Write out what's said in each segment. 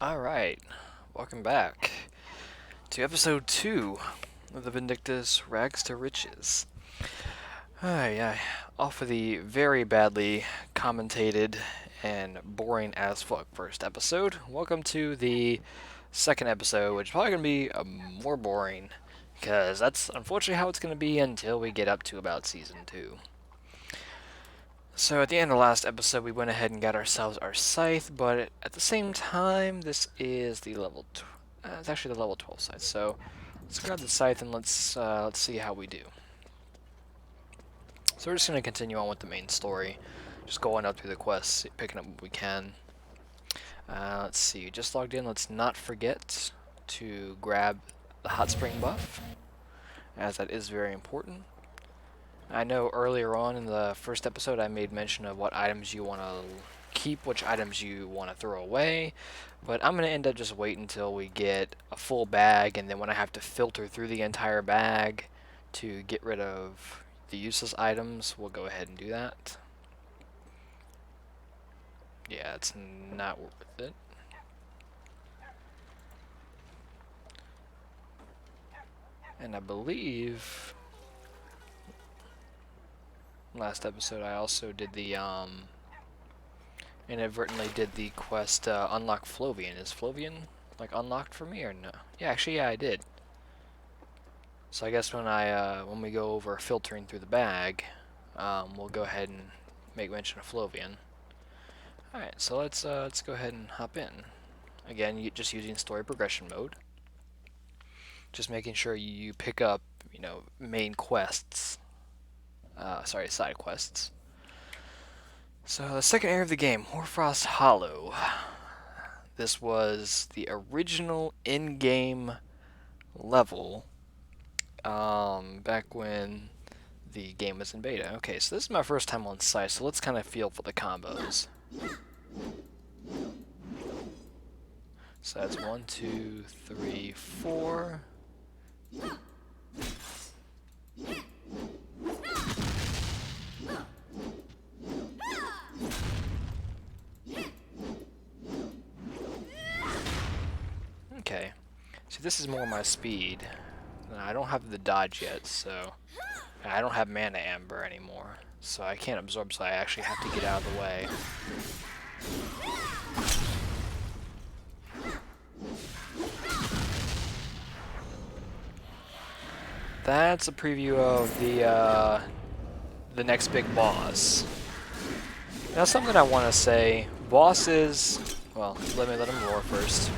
Alright, welcome back to episode 2 of the Vindictus Rags to Riches. Yeah, off of the very badly commentated and boring as fuck first episode, welcome to the second episode, which is probably going to be more boring, because that's unfortunately how it's going to be until we get up to about season 2. So at the end of the last episode, we went ahead and got ourselves our Scythe, but at the same time, this is the level. It's actually the level 12 Scythe. So let's grab the Scythe and let's see how we do. So we're just gonna continue on with the main story, just going up through the quests, picking up what we can. Let's see. Just logged in. Let's not forget to grab the hot spring buff, as that is very important. I know earlier on in the first episode I made mention of what items you want to keep, which items you want to throw away, but I'm going to end up just waiting until we get a full bag, and then when I have to filter through the entire bag to get rid of the useless items, we'll go ahead and do that. Yeah, it's not worth it. And I believe last episode I also did the inadvertently did the quest unlock Flovian. Is Flovian like unlocked for me or no? Yeah, actually yeah, I did. So I guess when we go over filtering through the bag, we'll go ahead and make mention of Flovian. All right, so let's go ahead and hop in. Again, just using story progression mode. Just making sure you pick up, main quests. Side quests. So the second area of the game, Hoarfrost Hollow. This was the original in-game level back when the game was in beta. Okay, so this is my first time on Scythe, so let's kind of feel for the combos. So that's 1, 2, 3, 4. Okay, see this is more my speed. I don't have the dodge yet, so I don't have mana amber anymore, so I can't absorb, so I actually have to get out of the way. That's a preview of the next big boss. Now something I want to say, bosses, well, let them roar first.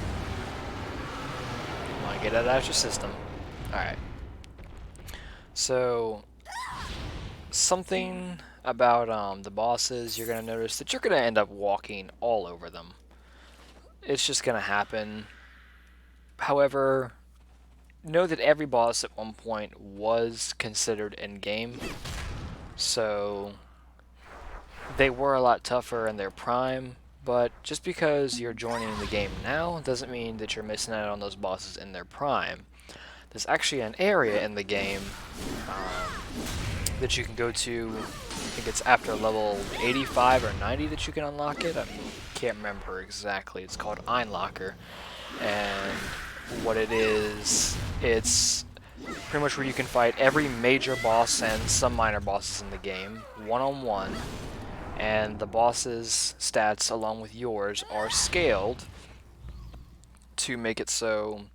Come on, get it out of your system. Alright. So, something about the bosses, you're going to notice that you're going to end up walking all over them. It's just going to happen. However, know that every boss at one point was considered in-game. So, they were a lot tougher in their prime. But just because you're joining the game now doesn't mean that you're missing out on those bosses in their prime. There's actually an area in the game that you can go to. I think it's after level 85 or 90 that you can unlock it. I can't remember exactly. It's called Einlocker. And what it is, it's pretty much where you can fight every major boss and some minor bosses in the game, one-on-one. And the boss's stats, along with yours, are scaled to make it so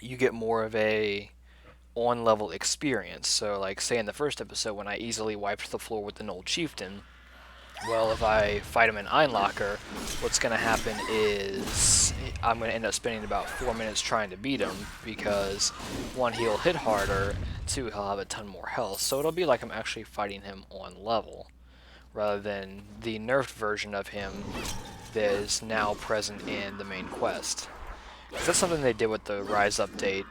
you get more of a on-level experience. So, like, say in the first episode when I easily wiped the floor with an old chieftain, well, if I fight him in Einlocker, what's going to happen is I'm going to end up spending about 4 minutes trying to beat him, because one, he'll hit harder, two, he'll have a ton more health. So it'll be like I'm actually fighting him on level, rather than the nerfed version of him that is now present in the main quest. That's something they did with the Rise update.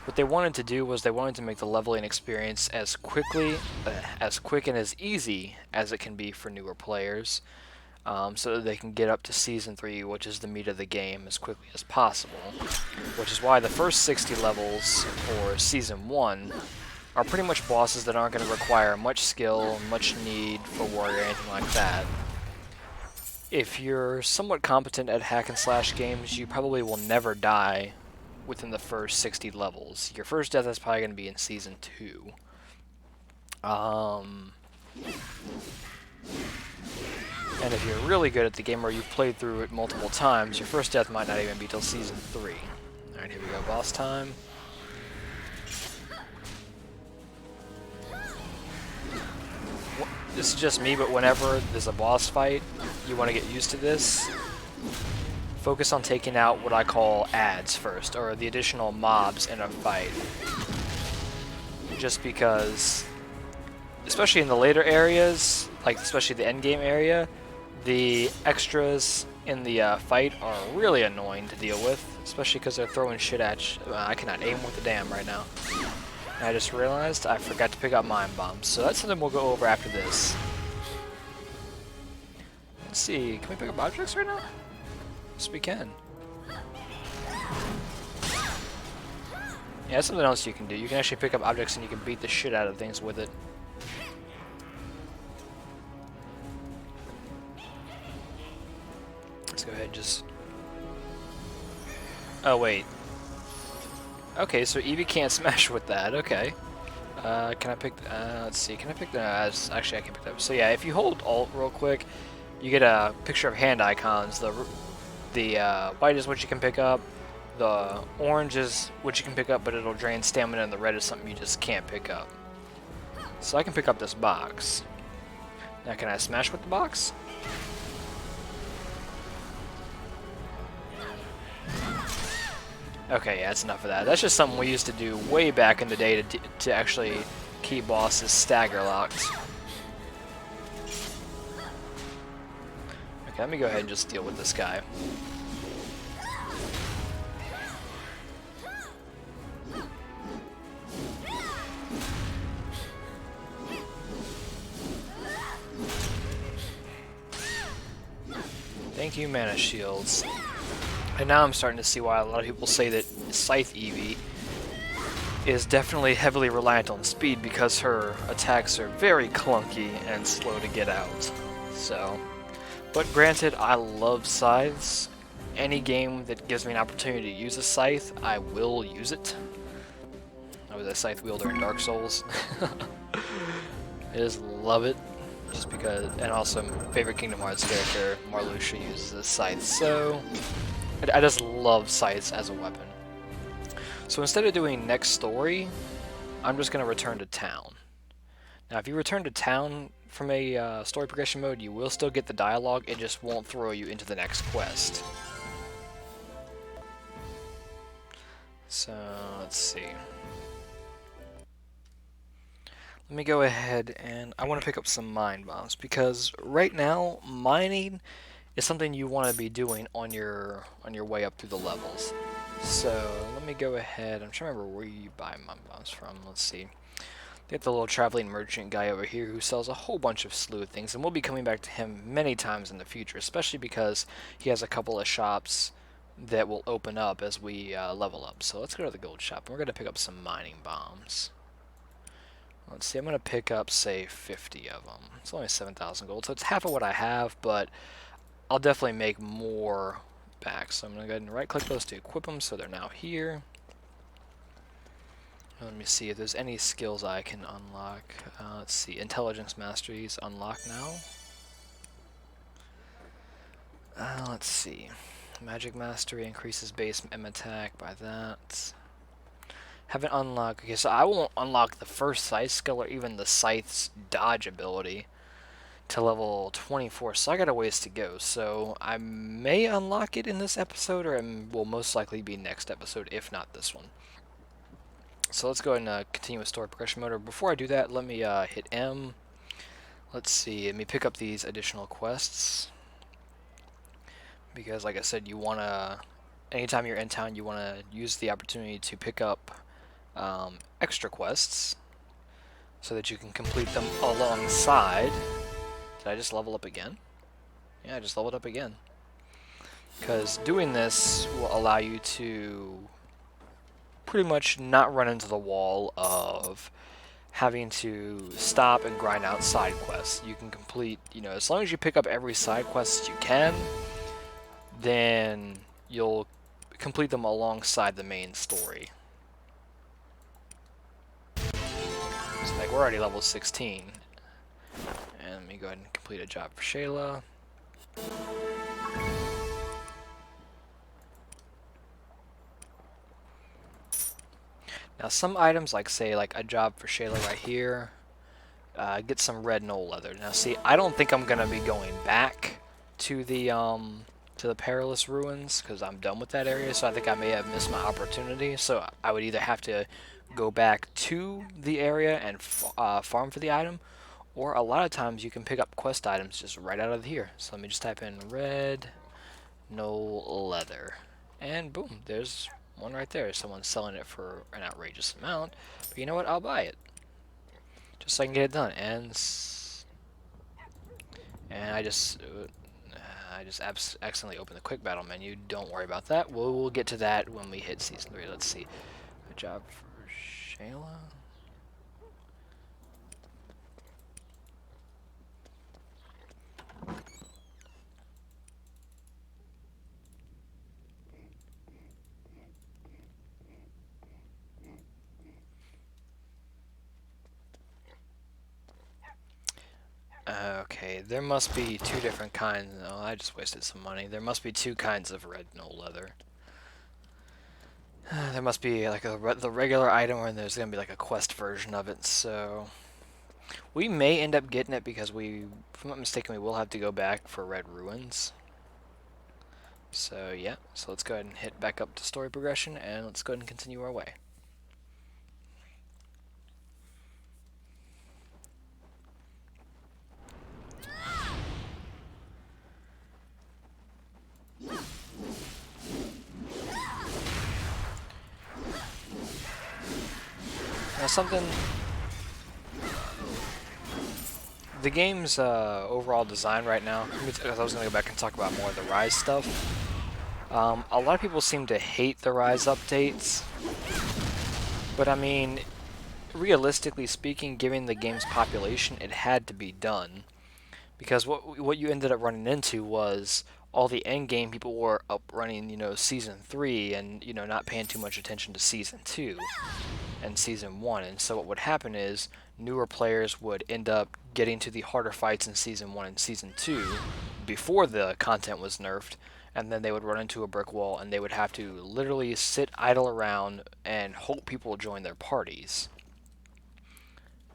What they wanted to do was they wanted to make the leveling experience as quick and as easy as it can be for newer players, so that they can get up to Season 3, which is the meat of the game, as quickly as possible. Which is why the first 60 levels for Season 1 are pretty much bosses that aren't going to require much skill, much need for warrior, anything like that. if you're somewhat competent at hack and slash games, you probably will never die within the first 60 levels. Your first death is probably going to be in Season 2. And if you're really good at the game or you've played through it multiple times, your first death might not even be till Season 3. Alright, here we go, boss time. This is just me, but whenever there's a boss fight, you want to get used to this. Focus on taking out what I call adds first, or the additional mobs in a fight. Just because, especially in the later areas, like especially the endgame area, the extras in the fight are really annoying to deal with, especially because they're throwing shit at you. I cannot aim with a damn right now. And I just realized I forgot to pick up mine bombs, so that's something we'll go over after this. Let's see, can we pick up objects right now? Yes, we can. Yeah, that's something else you can do. You can actually pick up objects and you can beat the shit out of things with it. Let's go ahead and just... Oh, wait. Okay, so Evie can't smash with that. Okay. Can I pick... let's see. Can I pick the... actually, I can pick that up. So yeah, if you hold Alt real quick, you get a picture of hand icons. The white is what you can pick up. The orange is what you can pick up, but it'll drain stamina, and the red is something you just can't pick up. So I can pick up this box. Now, can I smash with the box? Okay, yeah, that's enough of that. That's just something we used to do way back in the day to actually keep bosses stagger locked. Okay, let me go ahead and just deal with this guy. Thank you, mana shields. And now I'm starting to see why a lot of people say that Scythe Evie is definitely heavily reliant on speed, because her attacks are very clunky and slow to get out. So, but granted, I love scythes. Any game that gives me an opportunity to use a scythe, I will use it. I was a scythe wielder in Dark Souls. I just love it. Just because, and also my favorite Kingdom Hearts character, Marluxia, uses a scythe, so I just love scythes as a weapon. So instead of doing next story, I'm just going to return to town. Now if you return to town from a story progression mode, you will still get the dialogue, it just won't throw you into the next quest. So, let's see. Let me go ahead and I want to pick up some mine bombs, because right now mining is something you want to be doing on your way up through the levels. So let me go ahead. I'm trying to remember where you buy mine bombs from. Let's see. They have the little traveling merchant guy over here who sells a whole bunch of slew of things, and we'll be coming back to him many times in the future, especially because he has a couple of shops that will open up as we level up. So let's go to the gold shop, and we're going to pick up some mining bombs. Let's see, I'm going to pick up, say, 50 of them. It's only 7,000 gold, so it's half of what I have, but I'll definitely make more back. So I'm going to go ahead and right-click those to equip them, so they're now here. Let me see if there's any skills I can unlock. Let's see, Intelligence Masteries unlock now. Let's see. Magic Mastery increases base M attack by that. Haven't unlocked. Okay, so I won't unlock the first Scythe skill or even the Scythe's dodge ability to level 24, so I got a ways to go. So I may unlock it in this episode, or it will most likely be next episode, if not this one. So let's go ahead and continue with story progression mode. Before I do that, let me hit M. Let's see, let me pick up these additional quests. Because like I said, you want to, anytime you're in town, you want to use the opportunity to pick up extra quests so that you can complete them alongside. Did I just level up again? Yeah, I just leveled up again. Because doing this will allow you to pretty much not run into the wall of having to stop and grind out side quests. You can complete, as long as you pick up every side quest you can, then you'll complete them alongside the main story. So like we're already level 16. And let me go ahead and complete a job for Shayla. Now some items, like say like a job for Shayla right here, get some red knoll leather. Now see, I don't think I'm gonna be going back to the perilous ruins because I'm done with that area, so I think I may have missed my opportunity. So I would either have to go back to the area and farm for the item, or a lot of times you can pick up quest items just right out of here. So let me just type in red knoll leather, and boom, there's one right there. Someone's selling it for an outrageous amount, but you know what? I'll buy it just so I can get it done. And I just accidentally opened the quick battle menu. Don't worry about that. We'll get to that when we hit season 3. Let's see. A job for Shayla. Okay, there must be 2 different kinds. Oh, I just wasted some money. There must be 2 kinds of red knoll leather. There must be like the regular item, and there's gonna be like a quest version of it. So we may end up getting it because if I'm not mistaken, we will have to go back for Red Ruins. So yeah, so let's go ahead and hit back up to story progression, and let's go ahead and continue our way. Now the game's overall design right now, because I was going to go back and talk about more of the Rise stuff. A lot of people seem to hate the Rise updates, but I mean, realistically speaking, given the game's population, it had to be done. Because what you ended up running into was all the end game people were up running, season 3 and, not paying too much attention to season 2 and season 1. And so what would happen is newer players would end up getting to the harder fights in season 1 and season 2 before the content was nerfed, and then they would run into a brick wall and they would have to literally sit idle around and hope people join their parties.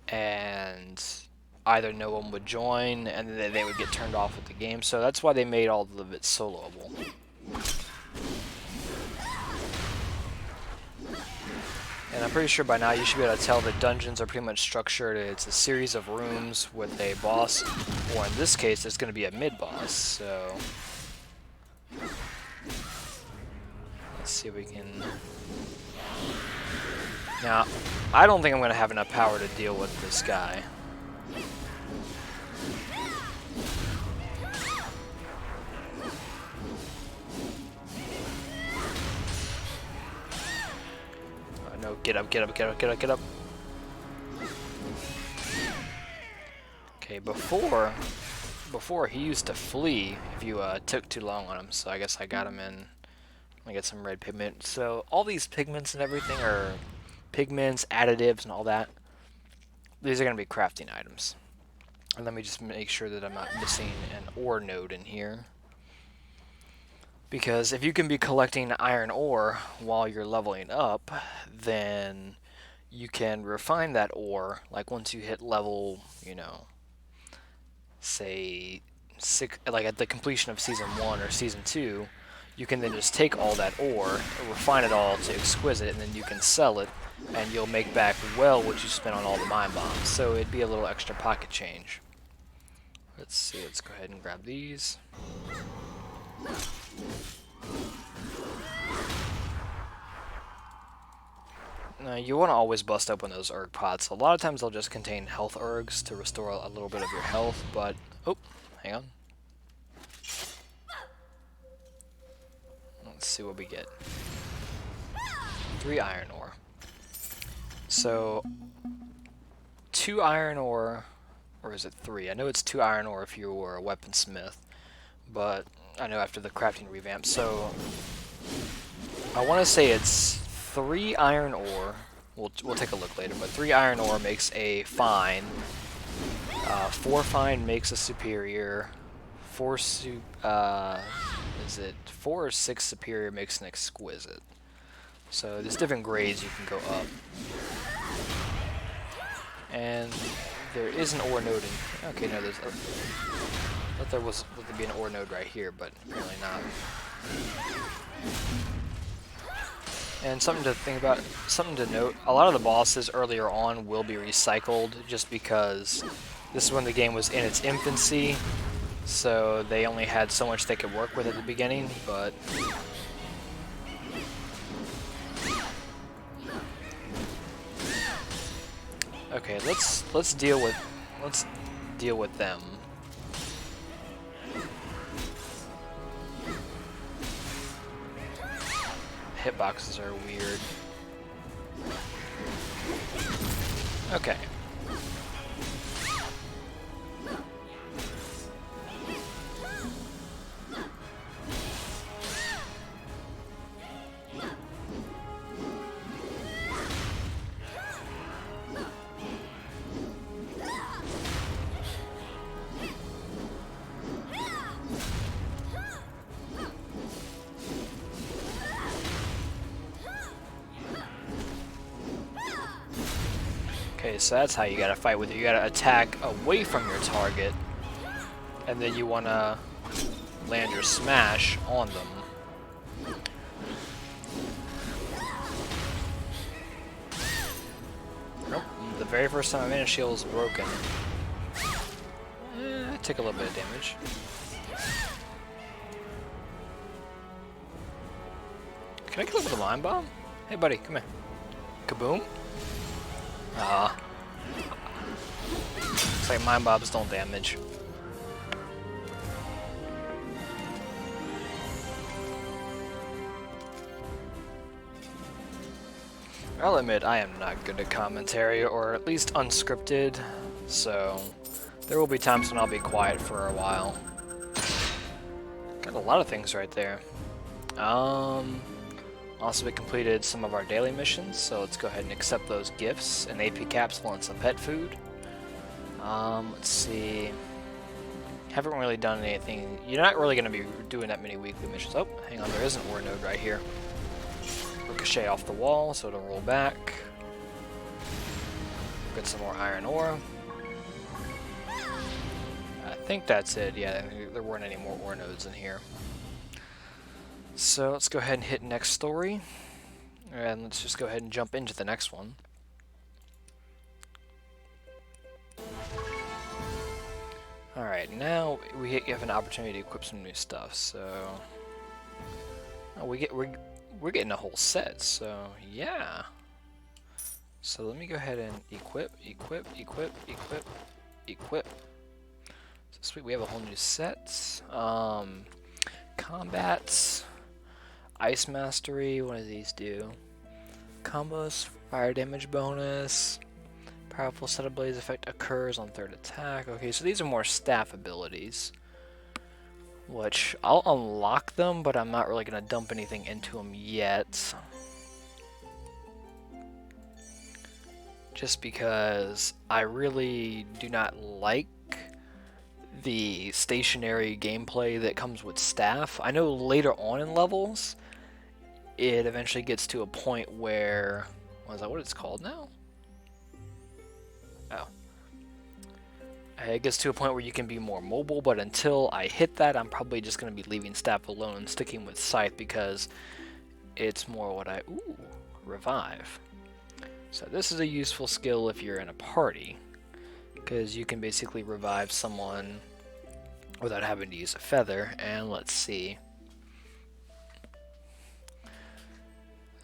And either no one would join and then they would get turned off with the game. So that's why they made all of it soloable. And I'm pretty sure by now you should be able to tell that dungeons are pretty much structured. It's a series of rooms with a boss, or in this case, there's going to be a mid-boss. So let's see if we can... Now, I don't think I'm going to have enough power to deal with this guy. No, get up, get up, get up, get up, get up. Okay, before he used to flee if you took too long on him, so I guess I got him in. I get some red pigment. So all these pigments and everything are pigments, additives, and all that. These are going to be crafting items. And let me just make sure that I'm not missing an ore node in here. Because if you can be collecting iron ore while you're leveling up, then you can refine that ore. Like once you hit level, say 6, like at the completion of season 1 or season 2, you can then just take all that ore, refine it all to exquisite, and then you can sell it, and you'll make back well what you spent on all the mine bombs. So it'd be a little extra pocket change. Let's see, let's go ahead and grab these. Now, you want to always bust open those erg pots. A lot of times they'll just contain health ergs to restore a little bit of your health, but... Oh, hang on. Let's see what we get. 3 iron ore. So, 2 iron ore, or is it 3? I know it's 2 iron ore if you were a weaponsmith, but I know after the crafting revamp. So I want to say it's 3 iron ore. We'll take a look later, but 3 iron ore makes a fine. 4 fine makes a superior. 4 is it 4 or 6 superior makes an exquisite. So there's different grades you can go up. And there is an ore node in. Okay, no, there's. I thought there would be an ore node right here, but apparently not. And something to think about, something to note, a lot of the bosses earlier on will be recycled just because this is when the game was in its infancy, so they only had so much they could work with at the beginning, but okay, let's deal with them. Hitboxes are weird. Okay. Okay, so that's how you gotta fight with it. You gotta attack away from your target, and then you wanna land your smash on them. Nope, the very first time I made a shield is broken. I take a little bit of damage. Can I kill him with a mine bomb? Hey buddy, come here. Kaboom? Looks like mine bombs don't damage. I'll admit I am not good at commentary, or at least unscripted, so there will be times when I'll be quiet for a while. Got a lot of things right there. Also, we completed some of our daily missions, so let's go ahead and accept those gifts, an AP capsule and some pet food. Let's see. Haven't really done anything. You're not really going to be doing that many weekly missions. Oh, hang on, there is an ore node right here. Ricochet off the wall, so it'll roll back. Get some more iron ore. I think that's it. Yeah, there weren't any more ore nodes in here. So let's go ahead and hit next story, and let's just go ahead and jump into the next one. Alright, now we have an opportunity to equip some new stuff, so we're getting a whole set, so yeah. So let me go ahead and equip. So sweet, we have a whole new set. Combats. Ice Mastery, what do these do? Combos, fire damage bonus, powerful set of blaze effect occurs on third attack. Okay, so these are more staff abilities, which I'll unlock them, but I'm not really going to dump anything into them yet. Just because I really do not like the stationary gameplay that comes with staff. I know later on in levels, it eventually gets to a point where, is that what it's called now? Oh. It gets to a point where you can be more mobile, but until I hit that, I'm probably just going to be leaving staff alone and sticking with Scythe because it's more what I... Ooh, revive. So this is a useful skill if you're in a party, because you can basically revive someone without having to use a feather. And let's see.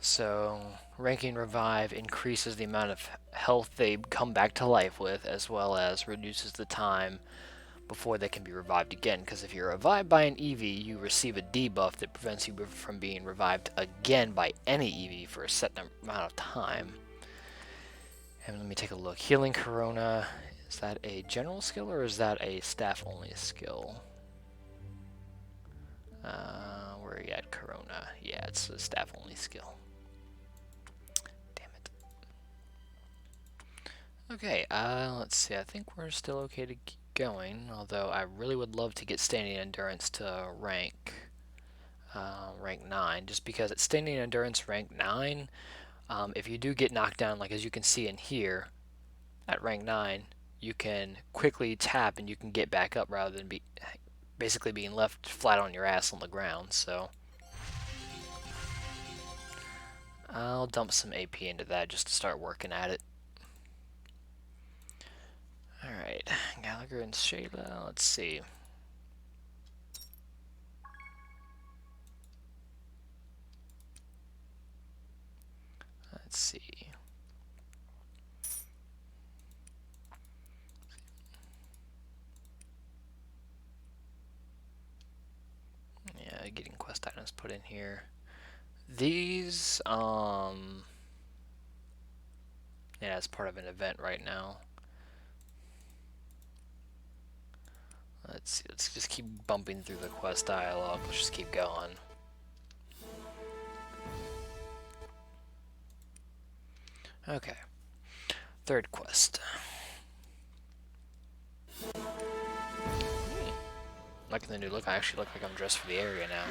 So ranking revive increases the amount of health they come back to life with, as well as reduces the time before they can be revived again. Because if you're revived by an Evie, you receive a debuff that prevents you from being revived again by any Evie for a set amount of time. And let me take a look. Healing Corona, is that a general skill or is that a staff-only skill? Where are you at, Corona? Yeah, it's a staff-only skill. Damn it. Okay, let's see. I think we're still okay to keep going, although I really would love to get Standing Endurance to rank 9, just because at Standing Endurance rank 9, if you do get knocked down, like as you can see in here, at rank 9, you can quickly tap and you can get back up rather than basically being left flat on your ass on the ground. So I'll dump some AP into that just to start working at it. Alright, Gallagher and Shayla, let's see. Let's see. Yeah, getting quest items put in here. These, yeah, it's part of an event right now. Let's see, let's just keep bumping through the quest dialogue. Let's just keep going. Okay. Third quest. Liking the new look. I actually look like I'm dressed for the area now.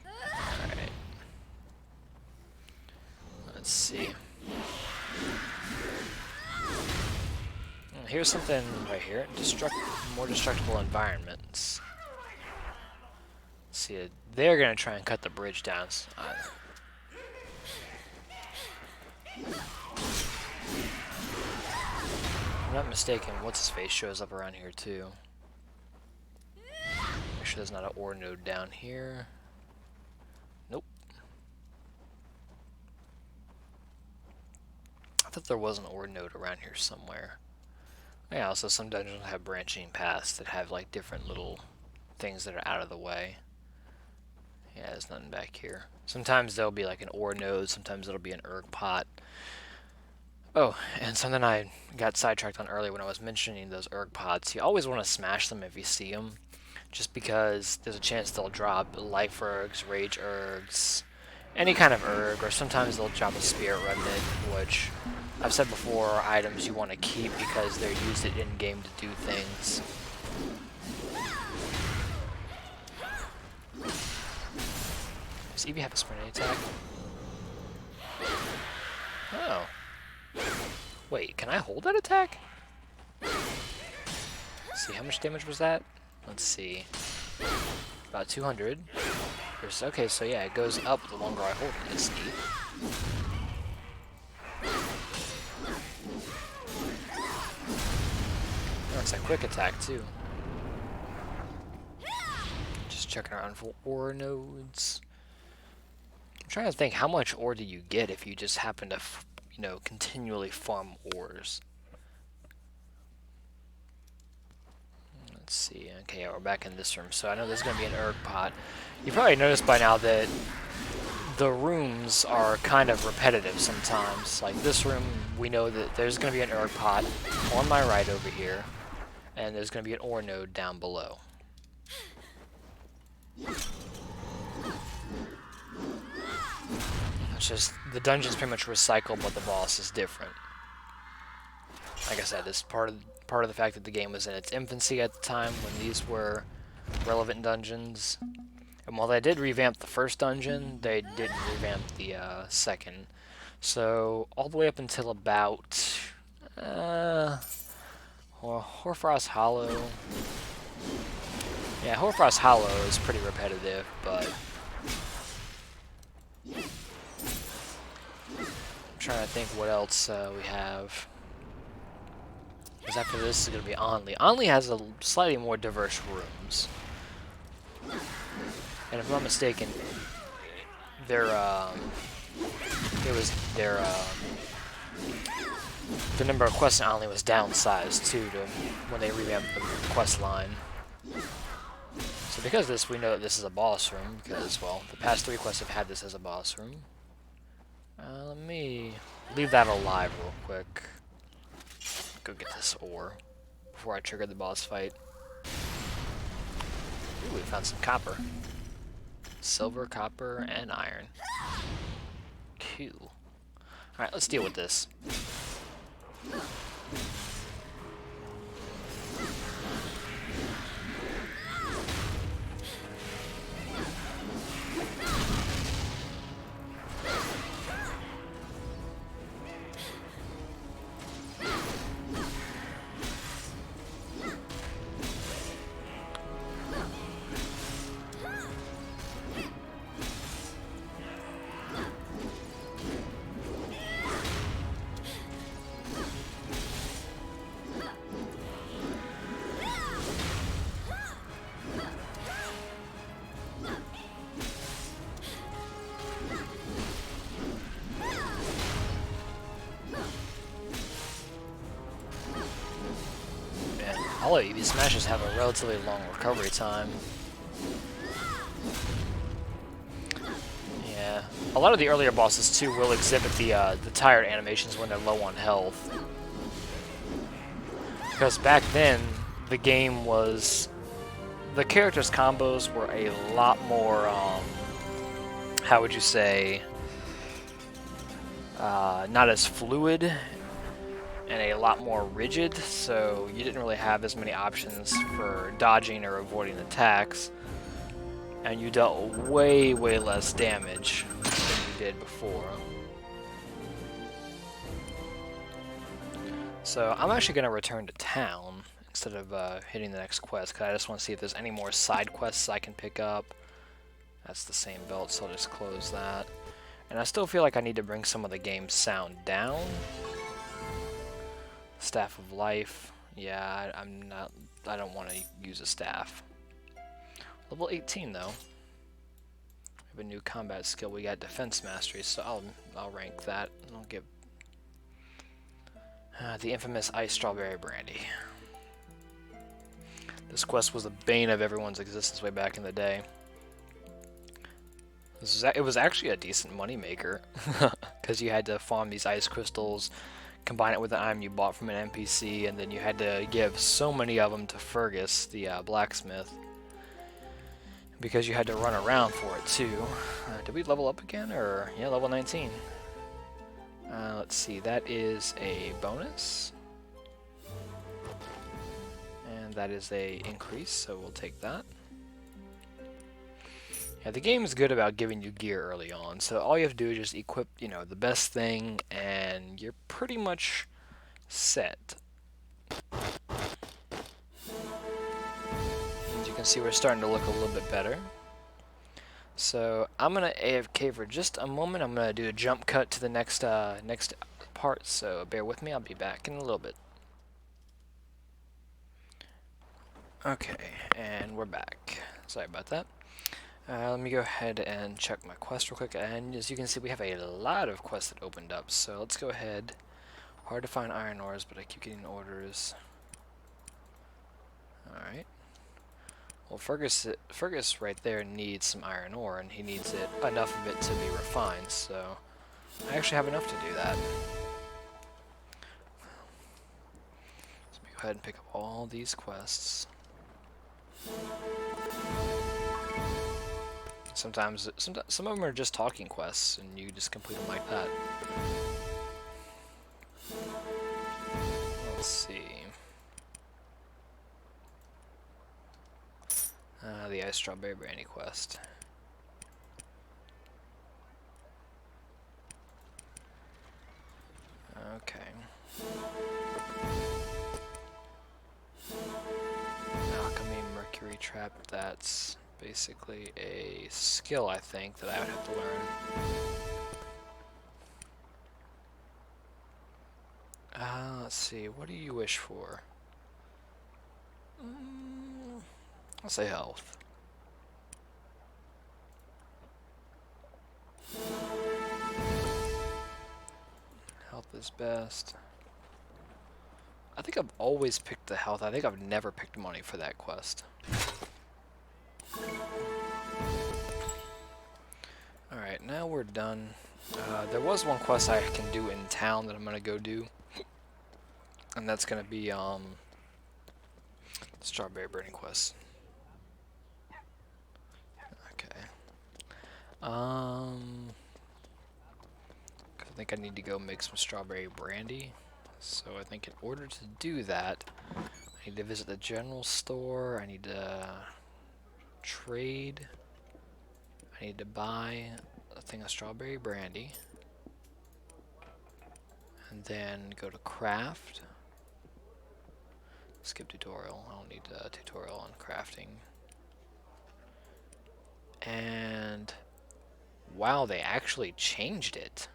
Alright. Let's see. Here's something right here. More destructible environments. Let's see, they're gonna try and cut the bridge down. If I'm not mistaken, what's-his-face shows up around here too. Make sure there's not an ore node down here. Nope. I thought there was an ore node around here somewhere. Yeah, also some dungeons have branching paths that have like different little things that are out of the way. Yeah, there's nothing back here. Sometimes there'll be like an ore node, sometimes it'll be an erg pot. Oh, and something I got sidetracked on earlier when I was mentioning those erg pots. You always want to smash them if you see them, just because there's a chance they'll drop life ergs, rage ergs, any kind of erg, or sometimes they'll drop a spirit remnant, which I've said before are items you want to keep because they're used in-game to do things. Does Evie have a sprint attack? Oh. Wait, can I hold that attack? Let's see, how much damage was that? Let's see. About 200. Okay, so yeah, it goes up the longer I hold it. It's neat. Oh, it's a quick attack too. Just checking around for ore nodes. I'm trying to think, how much ore do you get if you just happen to, you know, continually farm ores? Let's see. Okay, yeah, we're back in this room. So I know there's going to be an erg pot. You probably noticed by now that the rooms are kind of repetitive sometimes. Like this room, we know that there's going to be an erg pot on my right over here, and there's going to be an ore node down below. It's just, the dungeons pretty much recycle, but the boss is different. Like I said, it's part of the fact that the game was in its infancy at the time when these were relevant dungeons. And while they did revamp the first dungeon, they didn't revamp the second. So all the way up until about Hoarfrost Hollow. Yeah, Hoarfrost Hollow is pretty repetitive, but I'm trying to think what else we have. Because after this is going to be Only. Only has a slightly more diverse rooms. And if I'm not mistaken, the number of quests in Only was downsized too when they revamped the quest line. So So because of this, we know that this is a boss room, because, well, the past 3 quests have had this as a boss room. Let me leave that alive real quick. Go get this ore before I trigger the boss fight. Ooh, we found some copper. Silver, copper, and iron. Cool. Alright, let's deal with this. All of Evie smashes have a relatively long recovery time. Yeah, a lot of the earlier bosses too will exhibit the tired animations when they're low on health. Because back then, the game was, the characters' combos were a lot more, how would you say, not as fluid and a lot more rigid, so you didn't really have as many options for dodging or avoiding attacks, and you dealt way less damage than you did before. So I'm actually going to return to town instead of hitting the next quest, because I just want to see if there's any more side quests I can pick up. That's the same belt, so I'll just close that. And I still feel like I need to bring some of the game's sound down. Staff of Life. Yeah, I don't want to use a staff. Level 18 though. We have a new combat skill. We got Defense Mastery, so I'll rank that. I'll give the infamous Ice Strawberry Brandy. This quest was the bane of everyone's existence way back in the day. It was actually a decent moneymaker, because you had to farm these ice crystals, combine it with the item you bought from an NPC, and then you had to give so many of them to Fergus, the blacksmith, because you had to run around for it too. Did we level up again, or yeah, level 19? Let's see, that is a bonus, and that is a increase, so we'll take that. Yeah, the game is good about giving you gear early on, so all you have to do is just equip, you know, the best thing, and you're pretty much set. And you can see we're starting to look a little bit better. So I'm gonna AFK for just a moment. I'm gonna do a jump cut to the next part, so bear with me. I'll be back in a little bit. Okay, and we're back. Sorry about that. Let me go ahead and check my quest real quick, and as you can see we have a lot of quests that opened up, so let's go ahead. Hard to find iron ores, but I keep getting orders. Alright. Well, Fergus right there needs some iron ore, and he needs enough of it to be refined, so I actually have enough to do that. Let me go ahead and pick up all these quests. Sometimes some of them are just talking quests, and you just complete them like that. Let's see. The Ice Strawberry Brandy quest. Okay. Alchemy Mercury Trap, that's basically a skill, I think, that I would have to learn. Let's see, what do you wish for? I'll say health. Health is best. I think I've always picked the health. I think I've never picked money for that quest. now we're done. There was one quest I can do in town that I'm gonna go do, and that's gonna be strawberry burning quest. Okay. I think I need to go make some strawberry brandy. So I think in order to do that, I need to visit the general store. I need to trade. I need to buy a thing of strawberry brandy. And then go to craft. Skip tutorial. I don't need a tutorial on crafting. And wow, they actually changed it.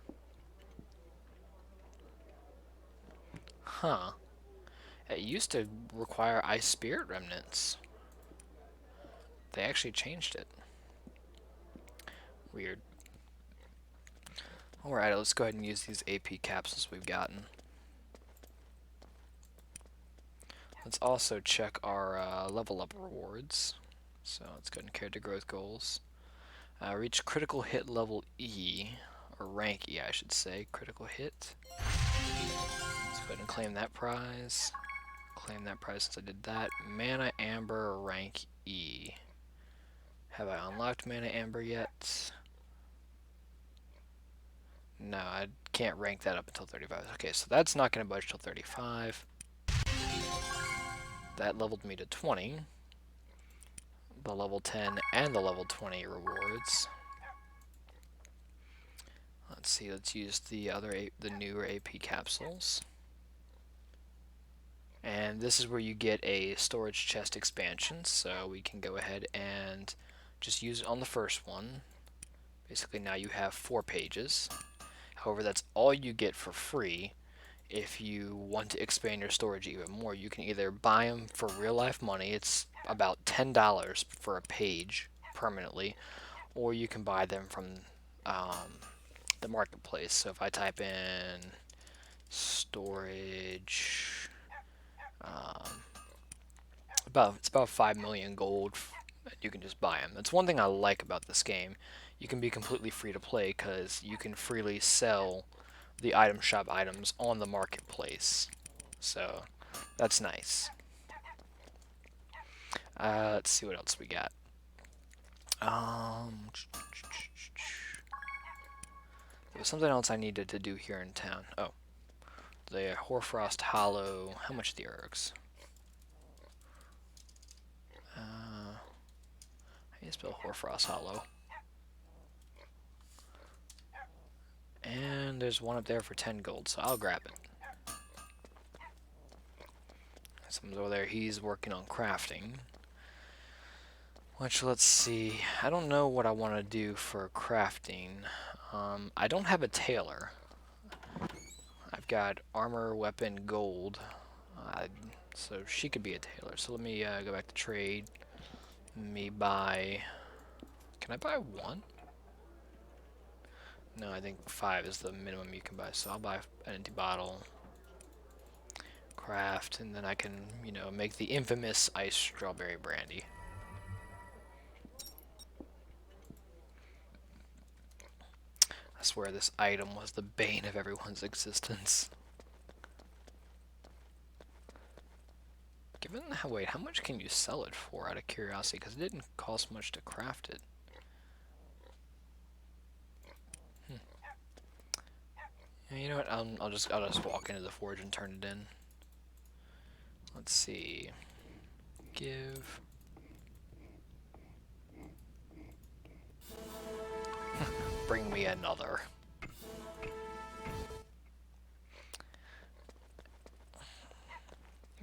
Huh. It used to require ice spirit remnants. They actually changed it. Weird. Alright, let's go ahead and use these AP capsules we've gotten. Let's also check our level up rewards. So let's go ahead and character growth goals. Reach critical hit level E, or rank E I should say, critical hit. Let's go ahead and claim that prize. Claim that prize since I did that. Mana Amber rank E. Have I unlocked Mana Amber yet? No, I can't rank that up until 35. Okay, so that's not going to budge till 35. That leveled me to 20. The level 10 and the level 20 rewards. Let's see, let's use the newer AP capsules. And this is where you get a storage chest expansion, so we can go ahead and just use it on the first one. Basically now you have 4 pages. However, that's all you get for free. If you want to expand your storage even more, you can either buy them for real life money, it's about $10 for a page permanently, or you can buy them from the marketplace. So if I type in storage, it's about 5 million gold, you can just buy them. That's one thing I like about this game. You can be completely free to play because you can freely sell the item shop items on the marketplace. So that's nice. Let's see what else we got. There was something else I needed to do here in town. Oh, the Hoarfrost Hollow. How much are the ergs? How do you spell Hoarfrost Hollow? And there's one up there for 10 gold, so I'll grab it. Someone's over there, he's working on crafting. Which, let's see, I don't know what I want to do for crafting. I don't have a tailor. I've got armor, weapon, gold. So she could be a tailor. So let me go back to trade. Let me buy... Can I buy 1? No, I think 5 is the minimum you can buy. So I'll buy an empty bottle. Craft, and then I can, you know, make the infamous iced strawberry brandy. I swear this item was the bane of everyone's existence. Given how, wait, how much can you sell it for out of curiosity? Because it didn't cost much to craft it. Yeah, you know what? I'll just walk into the forge and turn it in. Let's see. Give. Bring me another.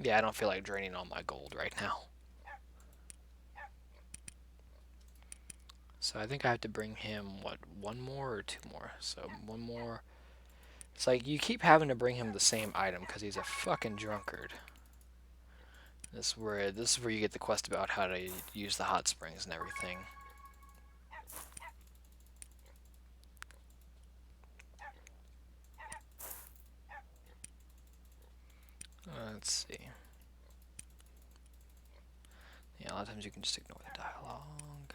Yeah, I don't feel like draining all my gold right now. So I think I have to bring him, what, 1 more or 2 more? So 1 more. It's like you keep having to bring him the same item because he's a fucking drunkard. This is where you get the quest about how to use the hot springs and everything. Let's see. Yeah, a lot of times you can just ignore the dialogue.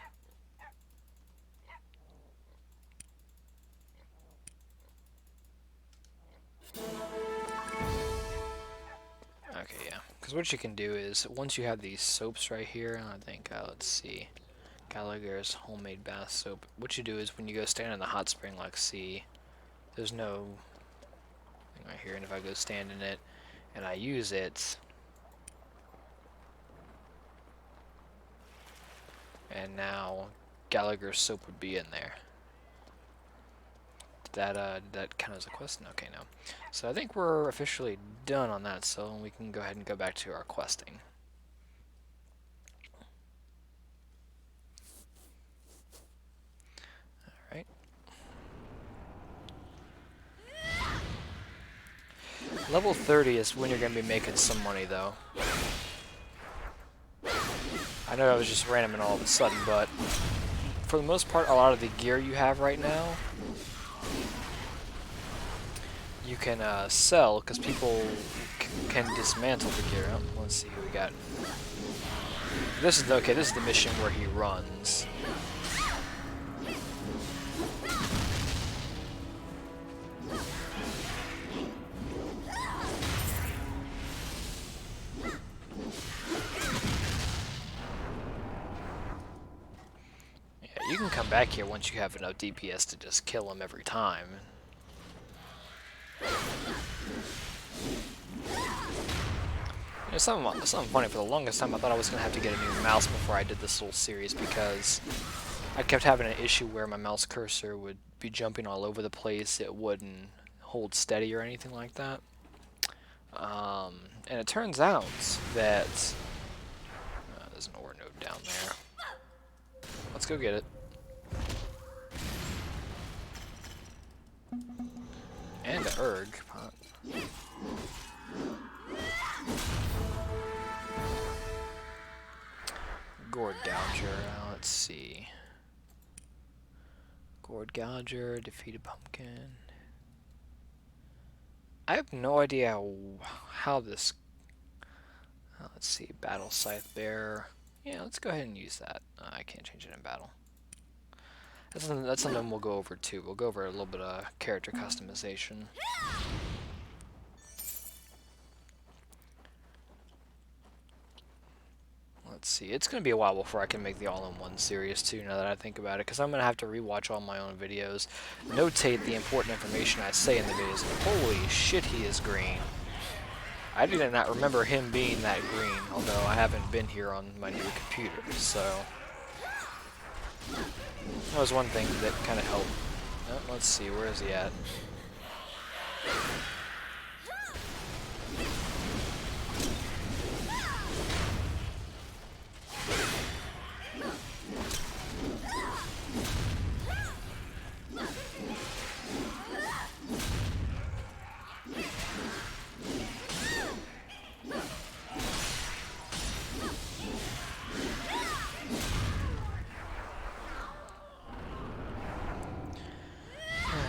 Because what you can do is, once you have these soaps right here, I think, let's see, Gallagher's homemade bath soap. What you do is, when you go stand in the hot spring, like, see, there's no thing right here, and if I go stand in it, and I use it, and now Gallagher's soap would be in there. Did that count as a quest? Okay, no. So I think we're officially done on that, so we can go ahead and go back to our questing. Alright. Level 30 is when you're going to be making some money, though. I know I was just random and all of a sudden, but for the most part, a lot of the gear you have right now, you can sell, because people can dismantle the gear. Oh, let's see who we got. This is the mission where he runs. Yeah, you can come back here once you have enough DPS to just kill him every time. You know, something funny, for the longest time I thought I was going to have to get a new mouse before I did this whole series, because I kept having an issue where my mouse cursor would be jumping all over the place. It wouldn't hold steady or anything like that. And it turns out that there's an ore node down there. Let's go get it. And an erg pot. Gourd Gouger, let's see. Gourd Gouger, defeat a pumpkin. I have no idea how this... let's see, battle Scythe Bear. Yeah, let's go ahead and use that. I can't change it in battle. That's something we'll go over too. We'll go over a little bit of character customization. Let's see, it's going to be a while before I can make the all-in-one series too, now that I think about it, because I'm going to have to rewatch all my own videos, notate the important information I say in the videos, and holy shit, he is green. I did not remember him being that green, although I haven't been here on my new computer, so... that was one thing that kind of helped. Let's see, where is he at?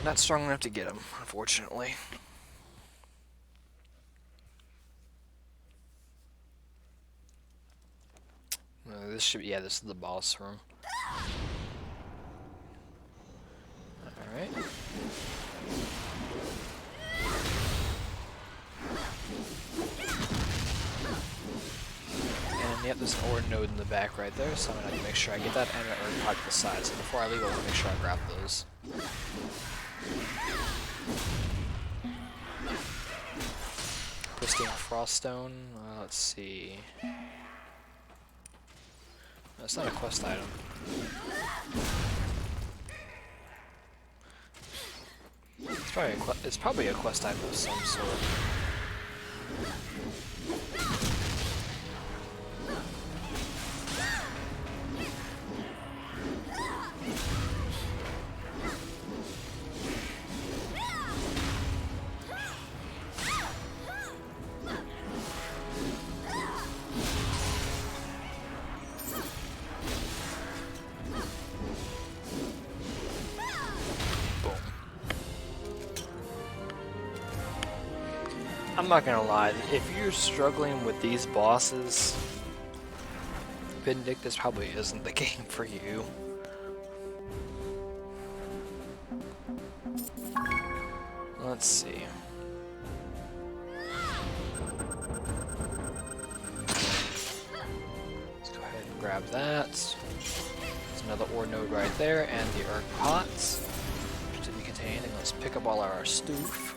Not strong enough to get him, unfortunately. This should be, yeah, this is the boss room. Alright. And yep, there's an ore node in the back right there, so I'm gonna have to make sure I get that and an ore pot to the side. So before I leave, I want to make sure I grab those. Pristine Froststone, let's see. That's not a quest item. It's probably a quest item of some sort. I'm not gonna lie, if you're struggling with these bosses, Vindictus probably isn't the game for you. Let's see. grab that. There's another ore node right there, and the Erg pots. Which didn't contain anything. Let's pick up all our stoof.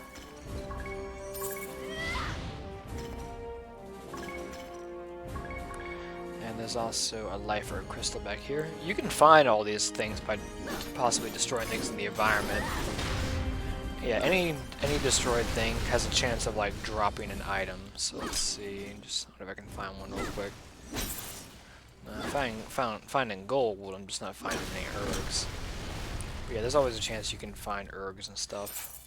And there's also a life Erg crystal back here. You can find all these things by possibly destroying things in the environment. Yeah, any destroyed thing has a chance of like dropping an item. So let's see, just wonder if I can find one real quick. Finding gold, I'm just not finding any ergs. But yeah, there's always a chance you can find ergs and stuff.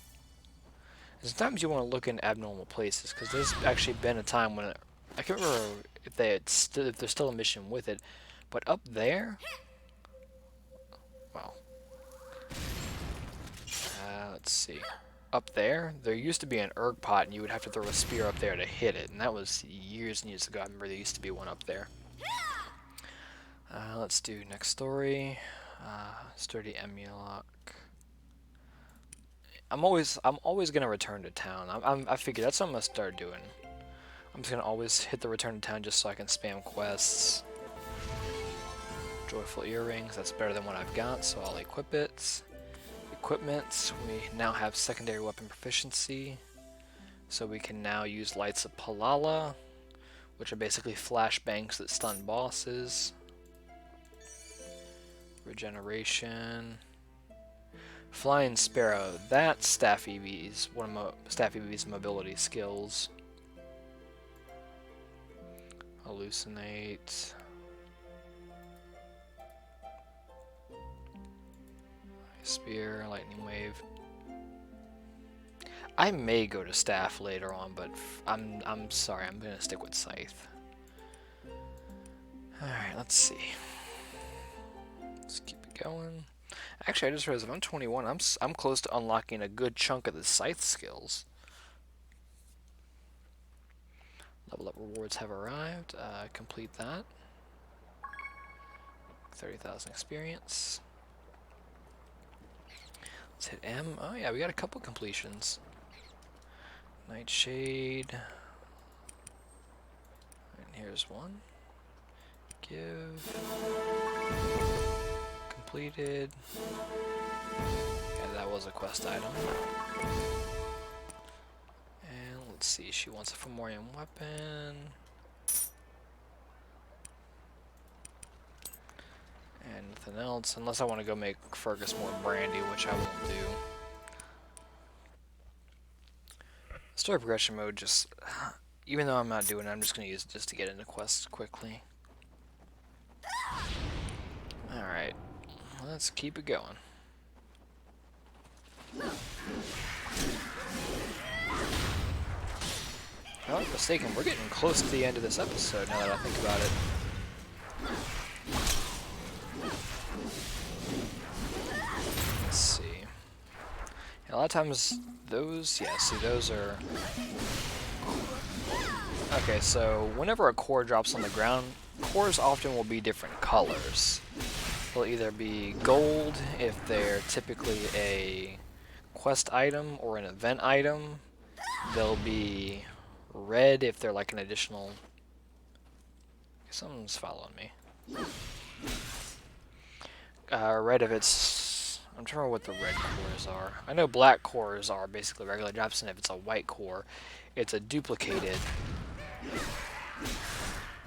And sometimes you want to look in abnormal places, because there's actually been a time when I can't remember if if there's still a mission with it, but up there, wow. Let's see. Up there used to be an erg pot, and you would have to throw a spear up there to hit it, and that was years and years ago. I remember there used to be one up there. Let's do next story. Sturdy Emulok. I'm always gonna return to town. I figure that's what I'm gonna start doing. I'm just gonna always hit the return to town just so I can spam quests. Joyful earrings. That's better than what I've got, so I'll equip it. Equipment, we now have secondary weapon proficiency, so we can now use Lights of Palala, which are basically flashbangs that stun bosses. Regeneration. Flying Sparrow, that's Staff Evie's one of Staff Evie's mobility skills. Hallucinate. Spear, Lightning Wave. I may go to Staff later on, but I'm sorry, I'm gonna stick with Scythe. Alright, let's see. Let's keep it going. Actually, I just realized if I'm 21, I'm close to unlocking a good chunk of the Scythe skills. Level up rewards have arrived. Complete that. 30,000 experience. Let's hit M. Oh yeah, we got a couple completions. Nightshade. And here's one. Give. Completed. Yeah, that was a quest item. And let's see, she wants a Fomorian weapon. And nothing else, unless I want to go make Fergus more brandy, which I won't do. Story progression mode, just even though I'm not doing it, I'm just going to use it just to get into quests quickly. Alright, let's keep it going. If I'm not mistaken, we're getting close to the end of this episode now that I think about it. Let's see. A lot of times those, yeah, see those are... Okay, so whenever a core drops on the ground, cores often will be different colors. They'll either be gold if they're typically a quest item or an event item. They'll be red if they're like an additional... Something's following me. Red if it's... I'm trying to remember what the red cores are. I know black cores are basically regular drops, and if it's a white core, it's a duplicated...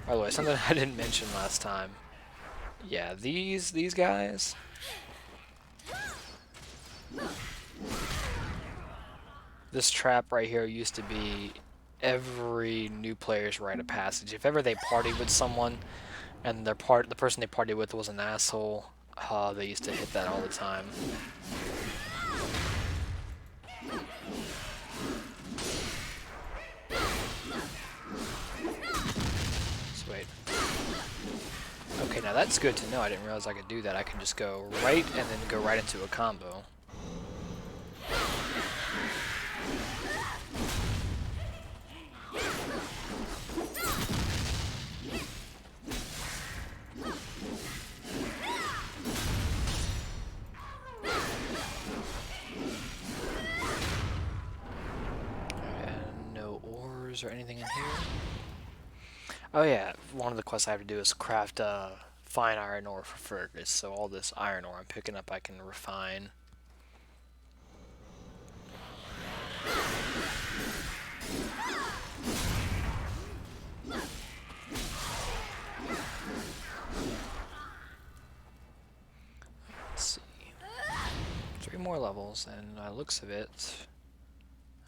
By the way, something I didn't mention last time. Yeah, these guys... This trap right here used to be every new player's rite of passage. If ever they partied with someone, and the person they partied with was an asshole, they used to hit that all the time. So wait. Okay, now that's good to know. I didn't realize I could do that. I can just go right and then go right into a combo. Or anything in here? Oh yeah, one of the quests I have to do is craft fine iron ore for Fergus, so all this iron ore I'm picking up I can refine. Let's see. 3 more levels, and by the looks of it,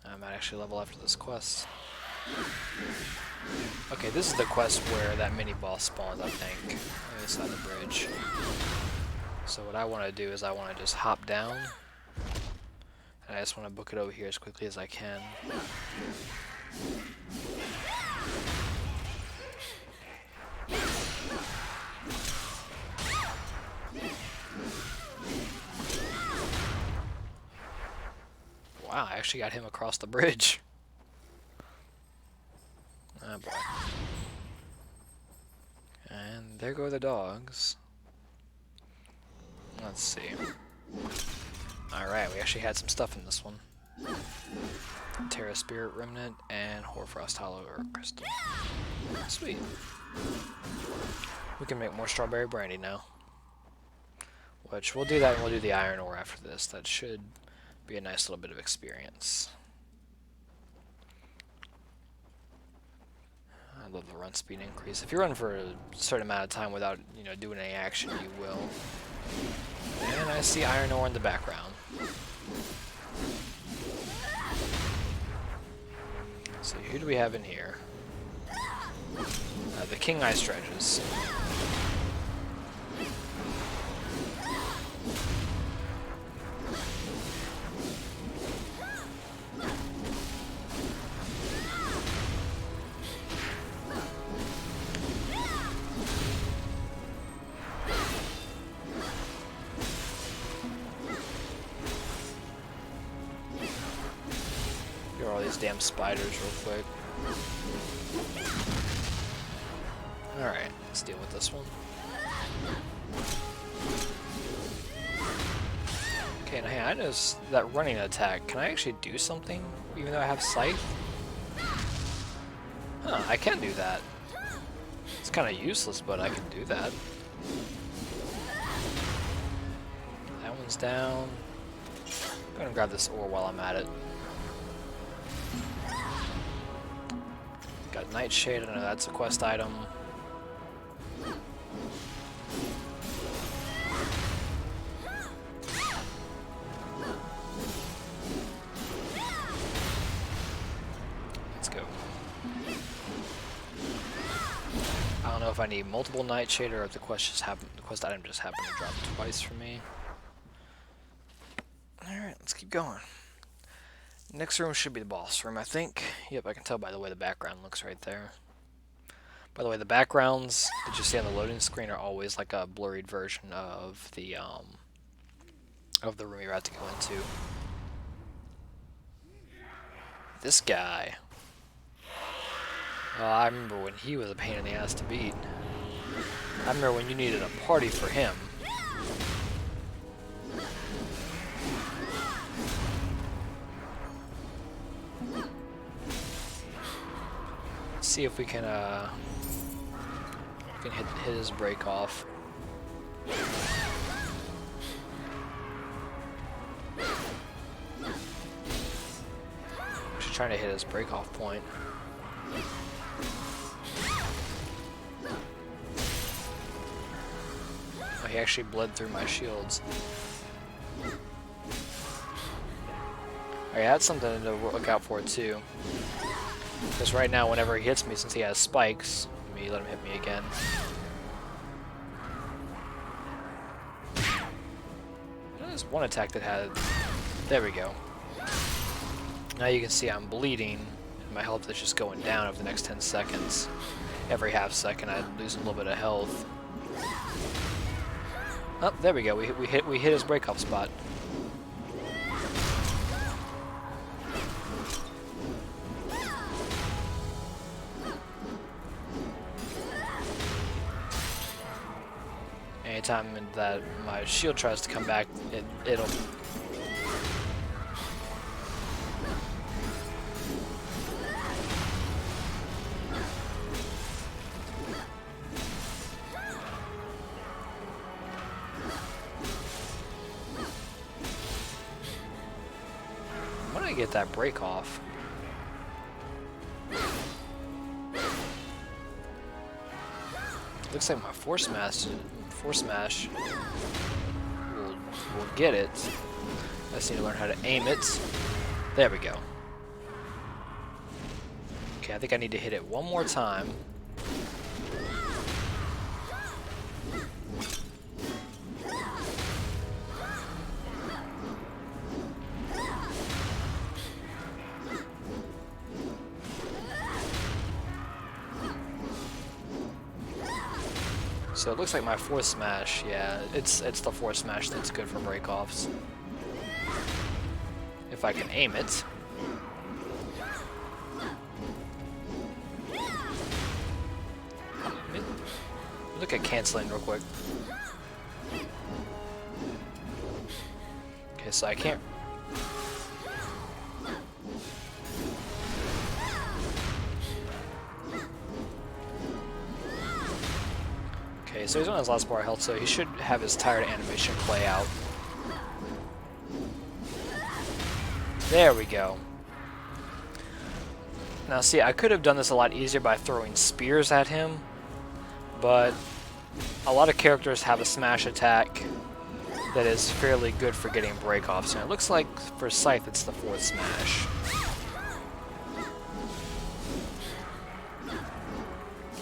I might actually level after this quest. Okay, this is the quest where that mini-boss spawns, I think, on the other side of the bridge. So what I want to do is I want to just hop down, and I just want to book it over here as quickly as I can. Wow, I actually got him across the bridge. Oh boy. And there go the dogs. Let's see. Alright, we actually had some stuff in this one. Terra Spirit Remnant and Hoarfrost Hollow Earth Crystal. Sweet. We can make more strawberry brandy now. Which, we'll do that and we'll do the iron ore after this. That should be a nice little bit of experience. I love the run speed increase. If you run for a certain amount of time without, you know, doing any action, you will. And I see iron ore in the background. So who do we have in here? The King Ice Dredges. All these damn spiders real quick. Alright, let's deal with this one. Okay, now hey, I noticed that running attack. Can I actually do something even though I have Scythe? Huh, I can do that. It's kind of useless, but I can do that. That one's down. I'm gonna grab this ore while I'm at it. Got Nightshade, I know that's a quest item. Let's go. I don't know if I need multiple Nightshade or if the quest item just happened to drop twice for me. Alright, let's keep going. Next room should be the boss room, I think. Yep, I can tell by the way the background looks right there. By the way, the backgrounds that you see on the loading screen are always like a blurred version of the room you're about to go into. This guy. Well, I remember when he was a pain in the ass to beat. I remember when you needed a party for him. See if we can hit his break off. Actually trying to hit his break off point. Oh, he actually bled through my shields. Alright, that's something to look out for too. Because right now, whenever he hits me, since he has spikes, let me let him hit me again. There's one attack that had... There we go. Now you can see I'm bleeding, and my health is just going down over the next 10 seconds. Every half second, I lose a little bit of health. Oh, there we go. We hit his breakoff spot. Anytime that my shield tries to come back, it'll... get that break off. Looks like my force smash will get it. I just need to learn how to aim it. There we go. Okay, I think I need to hit it one more time. So it looks like my force smash, yeah, it's the force smash that's good for breakoffs. If I can aim it. Look at canceling real quick. Okay, so I can't. Okay, so he's on his last bar of health, so he should have his tired animation play out. There we go. Now see, I could have done this a lot easier by throwing spears at him, but a lot of characters have a smash attack that is fairly good for getting breakoffs, and it looks like for Scythe it's the fourth smash.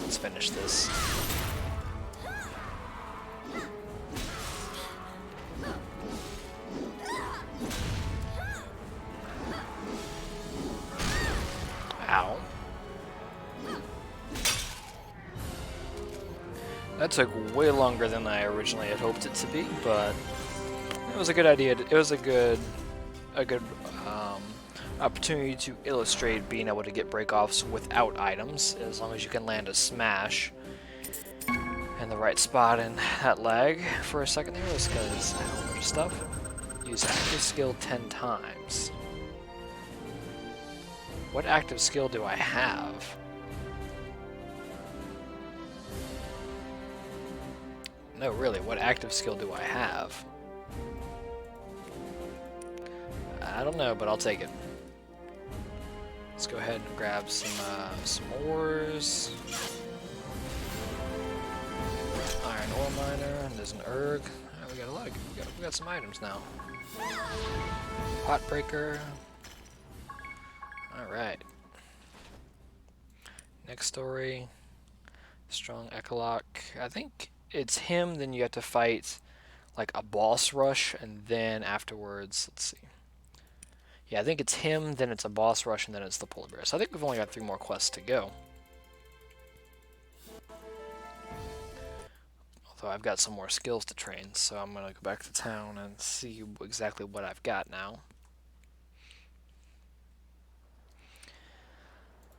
Let's finish this. Ow. That took way longer than I originally had hoped it to be, but it was a good idea. It was a good opportunity to illustrate being able to get breakoffs without items, as long as you can land a smash in the right spot. And that lag for a second there was because I don't know stuff. Use active skill 10 times. What active skill do I have? No, really, what active skill do I have? I don't know, but I'll take it. Let's go ahead and grab some ores. Iron ore miner, and there's an erg. Right, we got a lot of we got some items now. Pot breaker. All right. Next story. Strong Echolok. I think it's him. Then you have to fight like a boss rush, and then afterwards, let's see. Yeah, I think it's him, then it's a boss rush, and then it's the polar bear. So I think we've only got 3 more quests to go. Although I've got some more skills to train, so I'm going to go back to town and see exactly what I've got now.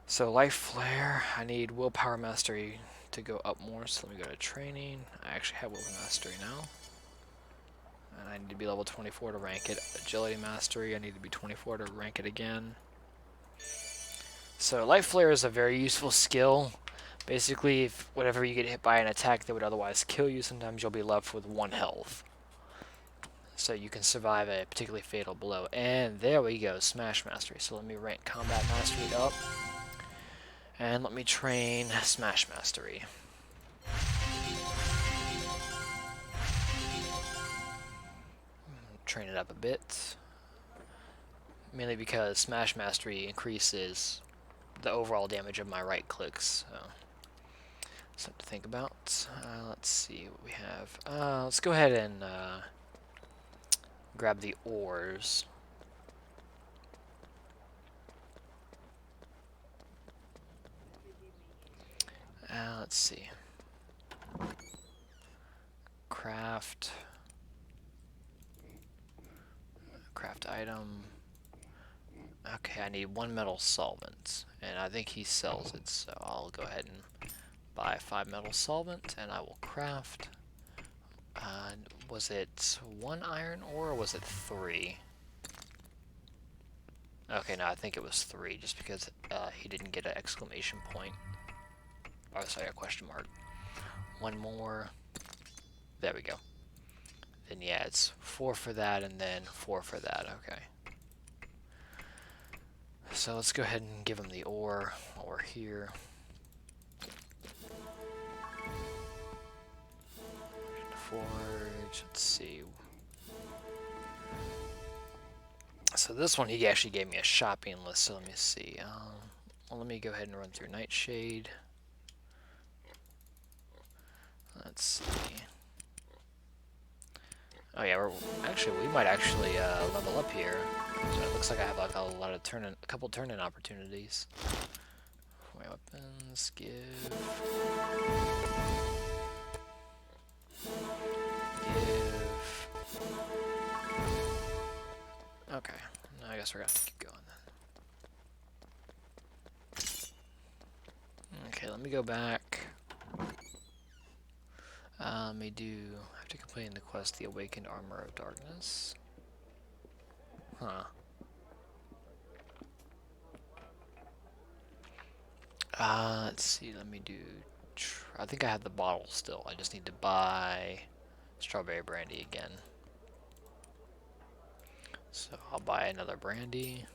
So Life Flare, I need Willpower Mastery to go up more, so let me go to training. I actually have Willpower Mastery now. And I need to be level 24 to rank it. Agility Mastery, I need to be 24 to rank it again. So Life Flare is a very useful skill. Basically, if whenever you get hit by an attack that would otherwise kill you, sometimes you'll be left with 1 health. So you can survive a particularly fatal blow. And there we go, Smash Mastery. So let me rank Combat Mastery up. And let me train Smash Mastery. Train it up a bit. Mainly because Smash Mastery increases the overall damage of my right clicks. So something to think about. Let's see what we have. Let's go ahead and grab the ores. Let's see. Craft item. Okay, I need 1 metal solvent, and I think he sells it, so I'll go ahead and buy 5 metal solvent, and I will craft. Was it 1 iron ore, or was it 3? Okay, no, I think it was 3, just because he didn't get an exclamation point. Oh, sorry, a question mark. 1 more. There we go. Then yeah, it's 4 for that, and then 4 for that. Okay. So let's go ahead and give him the ore over here. Forge, let's see. So this one, he actually gave me a shopping list, so let me see. Well, let me go ahead and run through Nightshade. Let's see. Oh yeah, we might actually level up here. So it looks like I have like a lot of a couple turn-in opportunities. My weapons, give. Okay, I guess we're gonna keep going then. Okay, let me go back. Let me do. I have to complete the quest, the Awakened Armor of Darkness. Huh. Let's see. Let me do. I think I have the bottle still. I just need to buy strawberry brandy again. So I'll buy another brandy.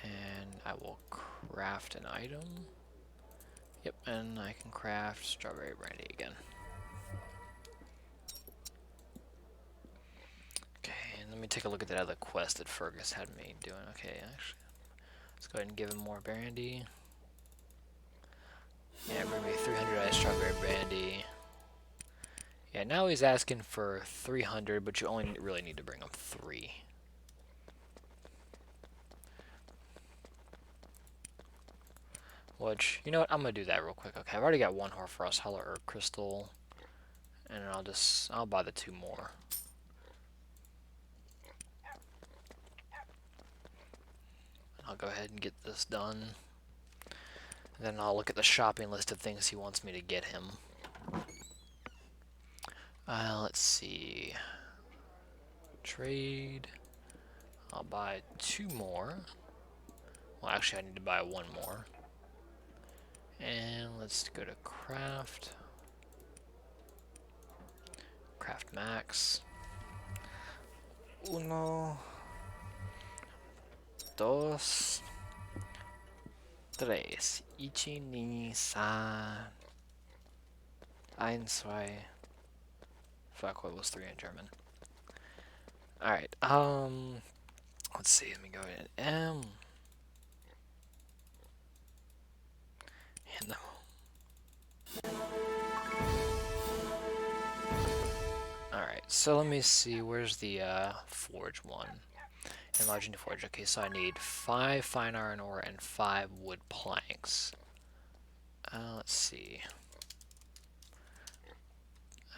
And I will craft an item. Yep, and I can craft strawberry brandy again. Okay, and let me take a look at that other quest that Fergus had me doing. Okay, actually, let's go ahead and give him more brandy. Yeah, bring me 300 ice strawberry brandy. Yeah, now he's asking for 300, but you only really need to bring him 3. Which, you know what, I'm gonna do that real quick. Okay, I've already got 1 Hoarfrost Hollow Earth Crystal, and I'll buy the 2 more. I'll go ahead and get this done. And then I'll look at the shopping list of things he wants me to get him. Let's see. Trade. I'll buy 2 more. Well, actually, I need to buy 1 more. And let's go to craft. Craft max. Uno. Dos. Tres. Ichi, ni, san. Ein, zwei. Fuck, what was 3 in German? Alright, let's see, let me go ahead. And alright, so let me see, where's the forge one? Enlarging the forge. Okay, so I need 5 fine iron ore and 5 wood planks. Let's see.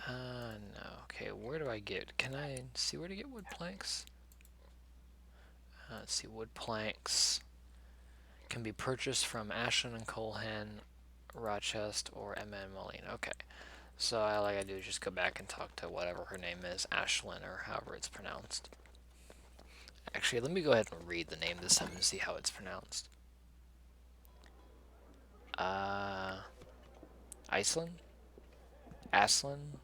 No. Okay, where do I get? Can I see where to get wood planks? Let's see, wood planks can be purchased from Ashlyn and Colehan, Rochester, or Emma and Moline. Okay, so all I gotta do is just go back and talk to whatever her name is, Ashlyn, or however it's pronounced. Actually, let me go ahead and read the name this time and see how it's pronounced. Iceland? Aslan?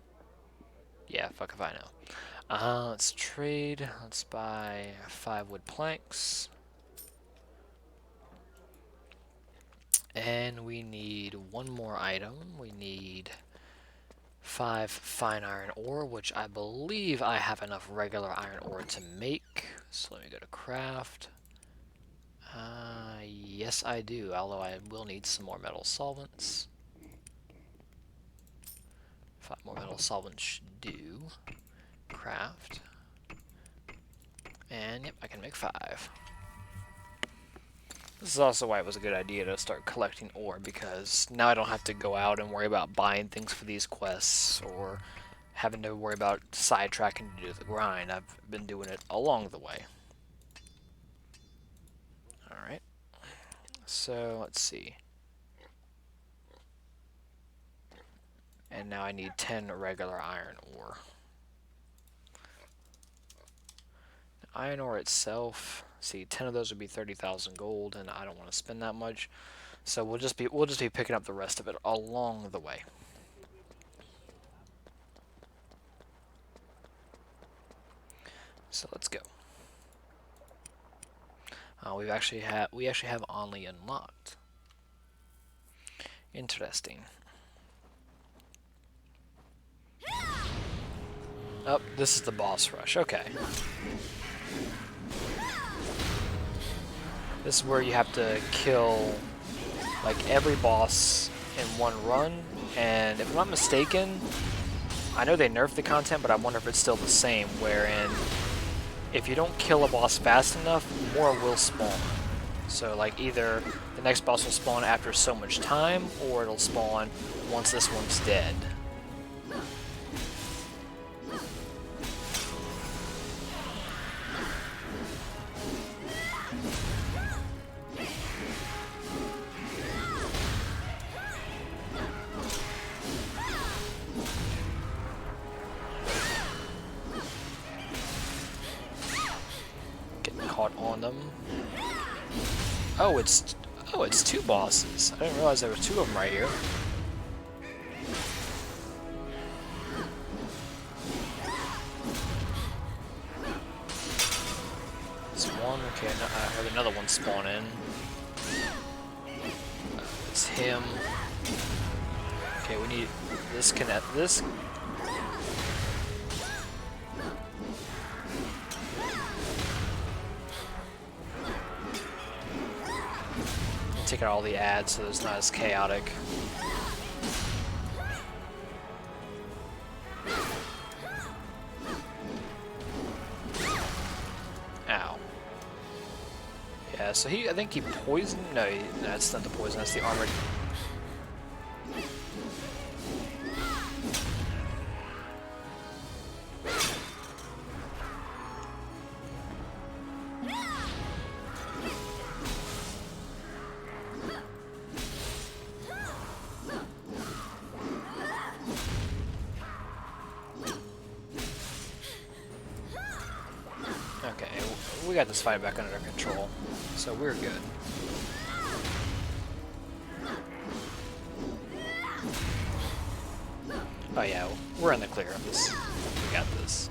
Yeah, fuck if I know. Let's trade. Let's buy 5 wood planks. And we need 1 more item. We need 5 fine iron ore, which I believe I have enough regular iron ore to make. So let me go to craft. Yes I do, although I will need some more metal solvents. 5 more metal solvents should do. Craft. And yep, I can make 5. This is also why it was a good idea to start collecting ore, because now I don't have to go out and worry about buying things for these quests, or having to worry about sidetracking to do the grind. I've been doing it along the way. Alright. So, let's see. And now I need 10 regular iron ore. Iron ore itself, see, 10 of those would be 30,000 gold, and I don't want to spend that much. So we'll just be picking up the rest of it along the way. So let's go. we actually have Only unlocked. Interesting. Oh, this is the boss rush. Okay. This is where you have to kill like every boss in one run, and if I'm not mistaken, I know they nerfed the content, but I wonder if it's still the same, wherein if you don't kill a boss fast enough, more will spawn. So like either the next boss will spawn after so much time, or it'll spawn once this one's dead. Caught on them. Oh, it's two bosses. I didn't realize there were two of them right here. It's one. Okay, I heard another one spawn in. It's him. Okay, we need this. Connect this. Take out all the ads so it's not as chaotic. Ow. Yeah, so I think he poisoned. No, that's not the poison. That's the armored. Okay, we got this fight back under control, so we're good. Oh yeah, we're in the clear of this. We got this.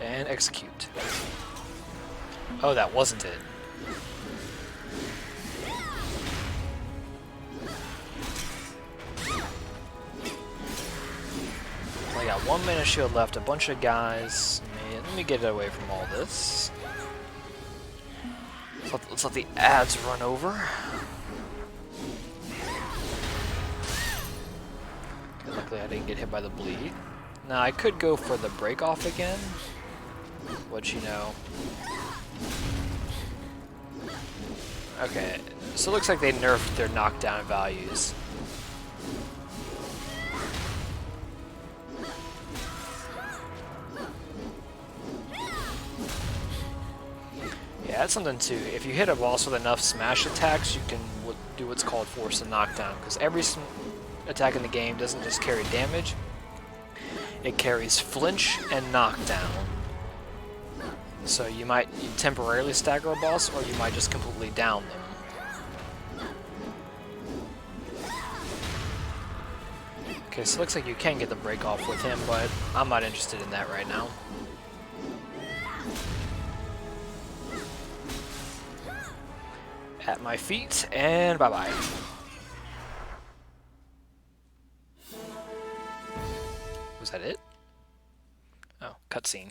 And execute. Oh, that wasn't it. I got 1 minute shield left, a bunch of guys. Man, let me get away from all this. Let's let the ads run over. Okay, luckily I didn't get hit by the bleed. Now I could go for the break off again. What you know. Okay, so it looks like they nerfed their knockdown values. Yeah, that's something too. If you hit a boss with enough smash attacks, you can do what's called force a knockdown, because every attack in the game doesn't just carry damage, it carries flinch and knockdown. So you might temporarily stagger a boss, or you might just completely down them. Okay, so it looks like you can get the break off with him, but I'm not interested in that right now. At my feet, and bye-bye. Was that it? Oh, cutscene.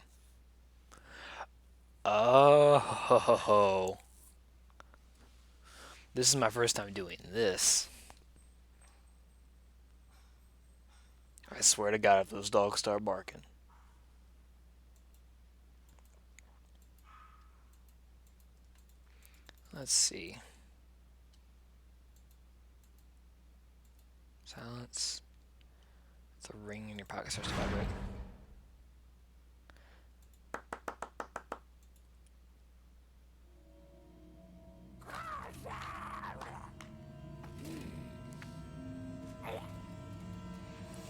Oh, this is my first time doing this. I swear to God, if those dogs start barking. Let's see. Silence. The ring in your pocket starts to vibrate.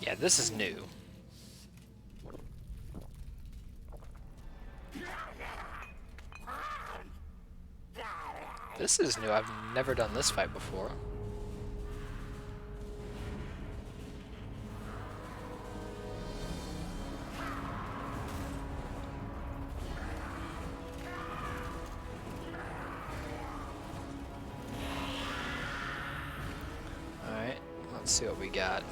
Yeah, this is new. This is new. I've never done this fight before. Let's see what we got.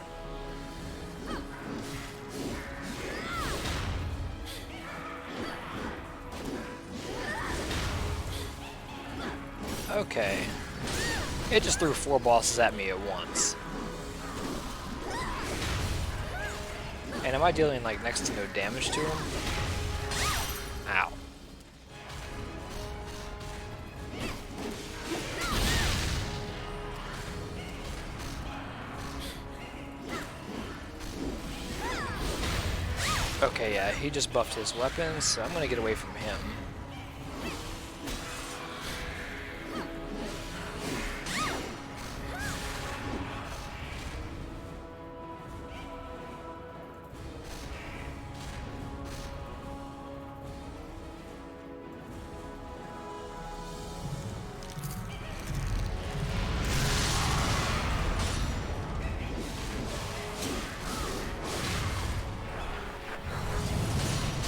Okay. It just threw 4 bosses at me at once. And am I dealing like next to no damage to him? Ow. Okay, yeah, he just buffed his weapons, so I'm gonna get away from him.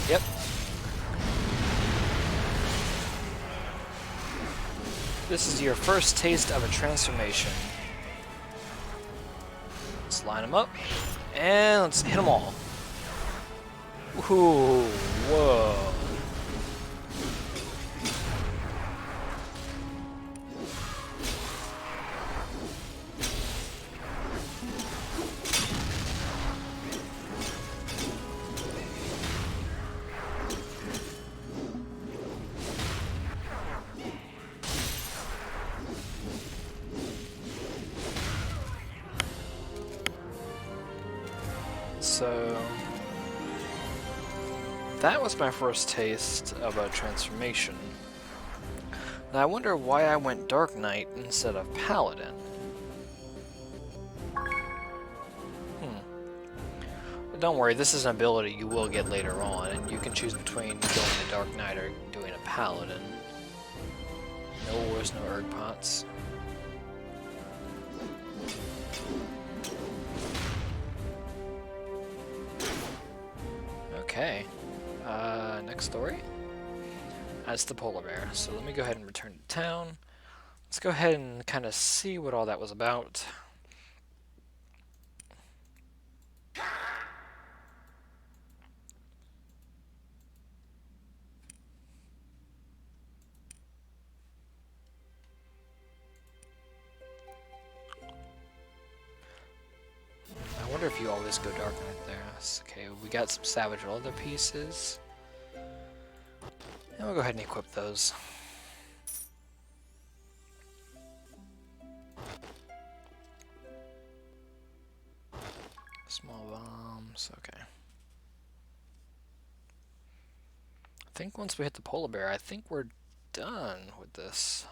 Yep. This is your first taste of a transformation. Let's line them up, and let's hit them all. Ooh, whoa. So that was my first taste of a transformation. Now I wonder why I went Dark Knight instead of Paladin. But don't worry, this is an ability you will get later on, and you can choose between going to Dark Knight or doing a Paladin. No wars, no erg pots. Okay, next story. That's the polar bear. So let me go ahead and return to town. Let's go ahead and kind of see what all that was about. I wonder if you always go Dark Knight there. Okay, we got some Savage Leather pieces. And we'll go ahead and equip those. Small bombs, okay. I think once we hit the polar bear, I think we're done with this.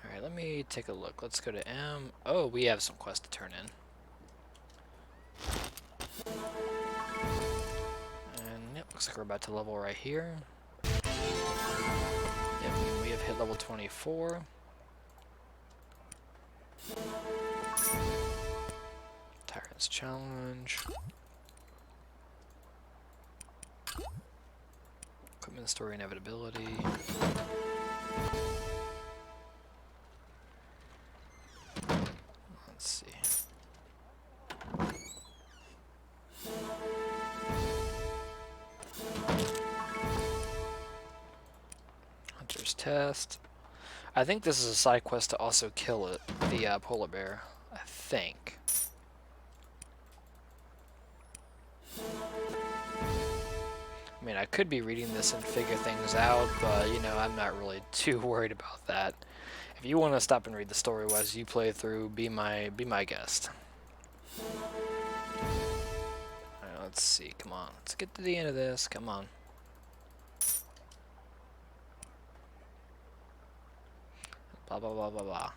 Alright, let me take a look. Let's go to M. Oh, we have some quests to turn in. And it looks like we're about to level right here. Yep, we have hit level 24. Tyrant's Challenge. Equipment Story Inevitability. Let's see. Hunter's Test. I think this is a side quest to also kill it, the polar bear. I think. I mean, I could be reading this and figure things out, but, you know, I'm not really too worried about that. If you want to stop and read the story as you play through, be my guest. Alright, let's see. Come on. Let's get to the end of this. Come on. Blah, blah, blah, blah, blah.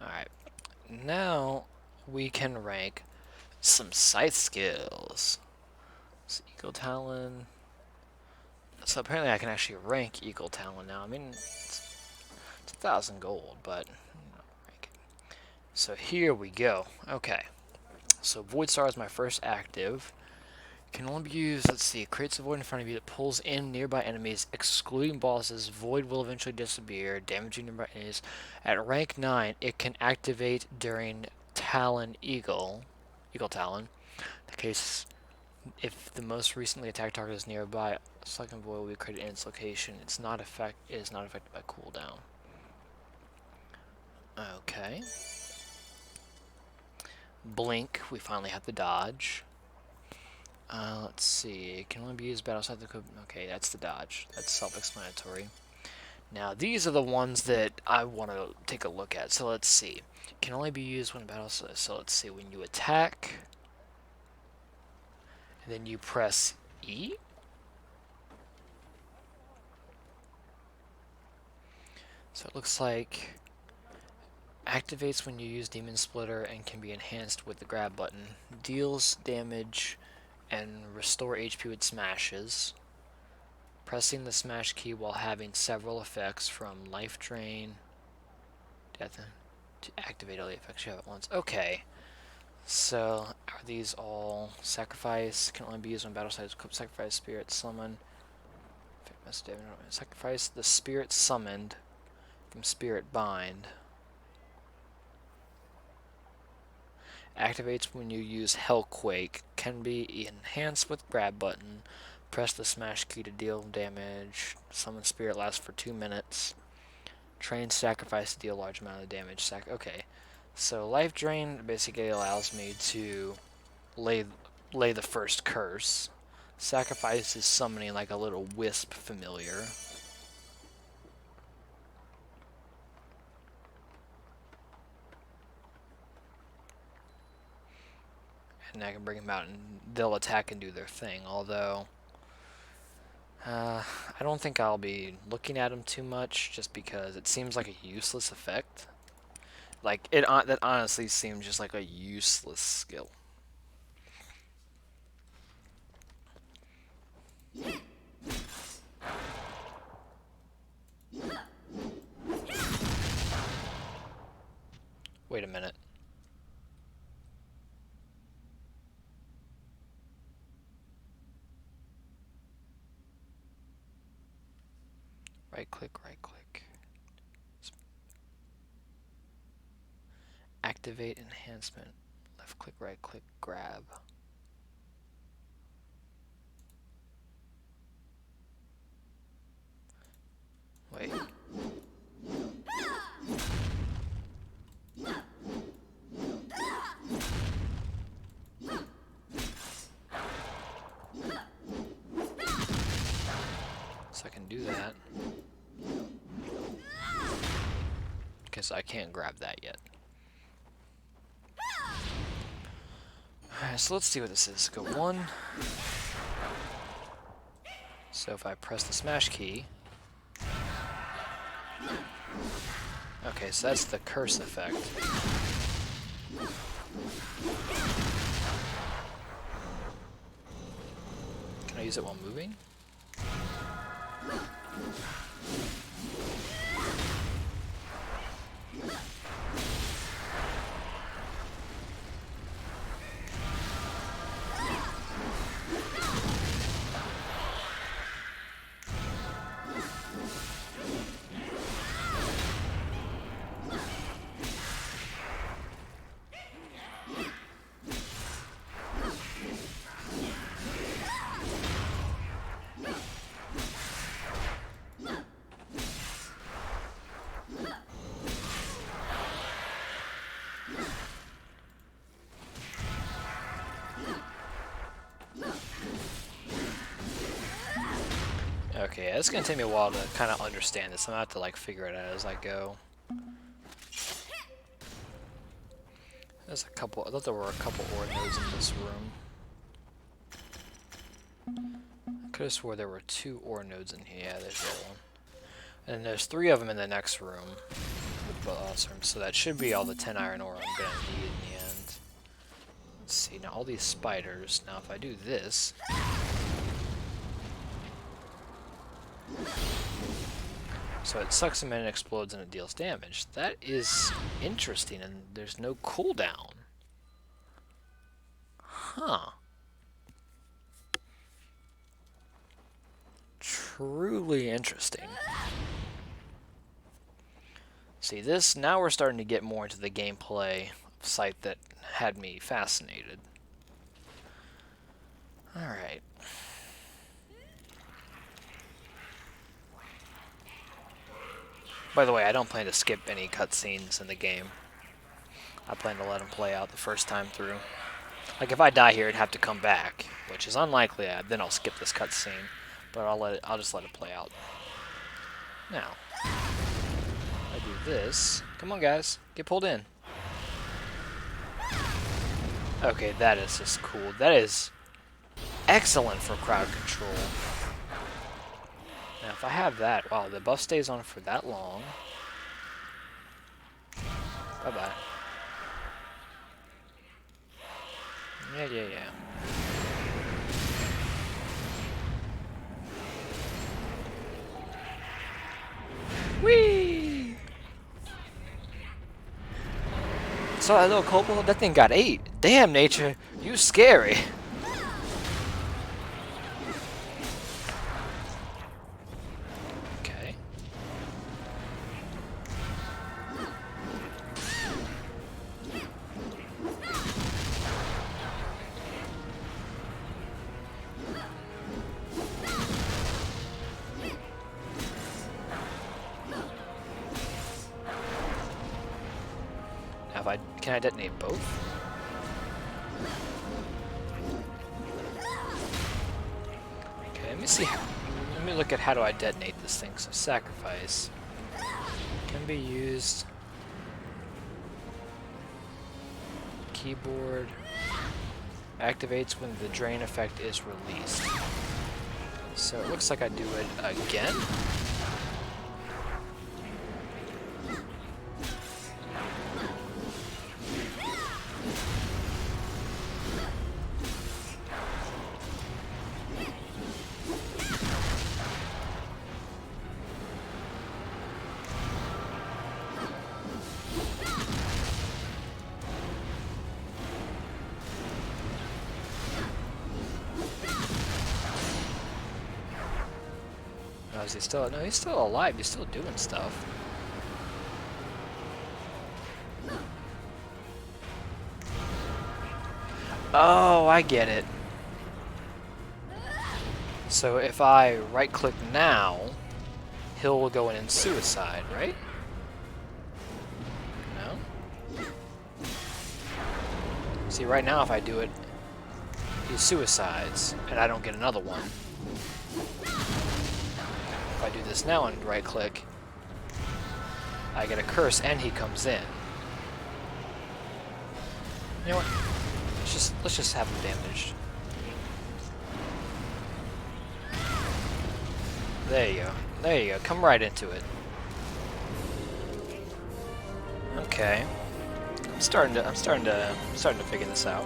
Alright. Now, we can rank some Scythe skills. So, Eagle Talon. So apparently I can actually rank Eagle Talon now. I mean, it's 1,000 gold, but rank it. So here we go. Okay. So Void Star is my first active. Can only be used, let's see, it creates a void in front of you that pulls in nearby enemies, excluding bosses. Void will eventually disappear, damaging nearby enemies. At rank 9, it can activate during Eagle Talon. The case, if the most recently attacked target is nearby, a second void will be created in its location. It is not affected by cooldown. Okay. Blink, we finally have the dodge. Let's see. It can only be used battle outside the code. Okay, that's the dodge. That's self-explanatory. Now, these are the ones that I want to take a look at. So let's see. It can only be used when battle. So let's see. When you attack, and then you press E. So it looks like activates when you use Demon Splitter and can be enhanced with the grab button. Deals damage and restore HP with smashes. Pressing the smash key while having several effects from life drain, death, to activate all the effects you have at once. Okay, so are these all sacrifice? Can only be used when battle sides. Sacrifice spirit summon. Sacrifice the spirit summoned from spirit bind. Activates when you use Hellquake. Can be enhanced with grab button. Press the smash key to deal damage. Summon spirit lasts for 2 minutes. Train sacrifice to deal large amount of damage. Okay, so life drain basically allows me to lay the first curse. Sacrifice is summoning like a little wisp familiar. And I can bring them out and they'll attack and do their thing, although I don't think I'll be looking at them too much just because it seems like a useless effect. Like, that honestly seems just like a useless skill. Wait a minute. Right click. Activate enhancement. Left click, right click, grab. Wait. So I can do that. Because I can't grab that yet. Alright, so let's see what this is. Go 1. So if I press the smash key. Okay, so that's the curse effect. Can I use it while moving? Okay, it's gonna take me a while to kind of understand this. I'm gonna have to like figure it out as I go. There's a couple. I thought there were a couple ore nodes in this room. I could have swore there were 2 ore nodes in here. Yeah, there's that one. And there's 3 of them in the next room. With the boss room, so that should be all the 10 iron ore I'm gonna need in the end. Let's see. Now all these spiders. Now if I do this. So it sucks them in and explodes and it deals damage. That is interesting, and there's no cooldown. Huh. truly interesting. See this, now we're starting to get more into the gameplay of Scythe that had me fascinated. Alright. By the way, I don't plan to skip any cutscenes in the game. I plan to let them play out the first time through. Like if I die here, I'd have to come back, which is unlikely. Then I'll skip this cutscene, but I'll just let it play out. Now, I do this. Come on, guys, get pulled in. Okay, that is just cool. That is excellent for crowd control. Now, if I have that, wow, the buff stays on for that long. Bye-bye. Yeah. Whee! Saw that little kobold? That thing got 8. Damn, nature, you scary. Okay. Now can I detonate both? Okay, let me see let me look at how do I detonate this thing. So sacrifice can be used. Keyboard activates when the drain effect is released. So it looks like I do it again. Is he still? No, he's still alive. He's still doing stuff. Oh, I get it. So if I right-click now, he'll go in and suicide, right? No? See, right now if I do it, he suicides, and I don't get another one. If I do this now and right-click, I get a curse and he comes in. You know what? Let's just have him damaged. There you go. There you go. Come right into it. Okay. I'm starting to figure this out.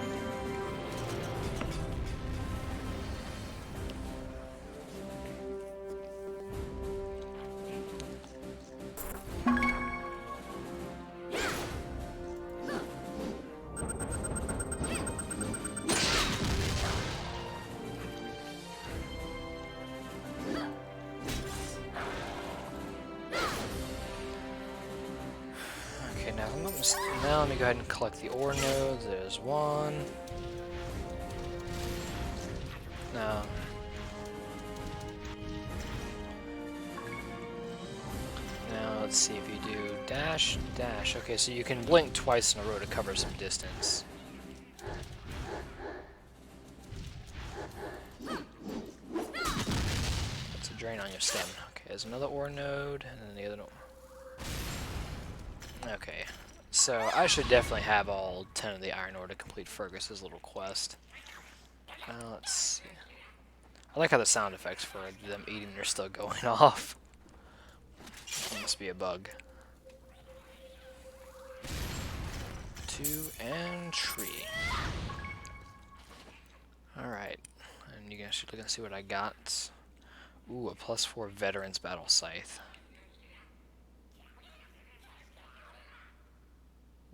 Now let me go ahead and collect the ore nodes. There's one. No. Now let's see if you do dash, dash. Okay, so you can blink twice in a row to cover some distance. That's a drain on your stamina. Okay, there's another ore node, and then the other one. Okay. So I should definitely have all 10 of the iron ore to complete Fergus's little quest. Let's see. I like how the sound effects for them eating are still going off. It must be a bug. 2 and tree. Alright. And you guys should look and see what I got. Ooh, a +4 Veterans Battle Scythe.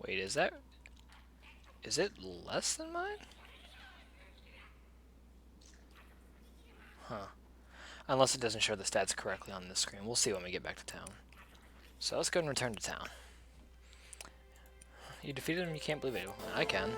Wait, is it less than mine? Huh. Unless it doesn't show the stats correctly on this screen. We'll see when we get back to town. So let's go and return to town. You defeated him? You can't believe it. I can.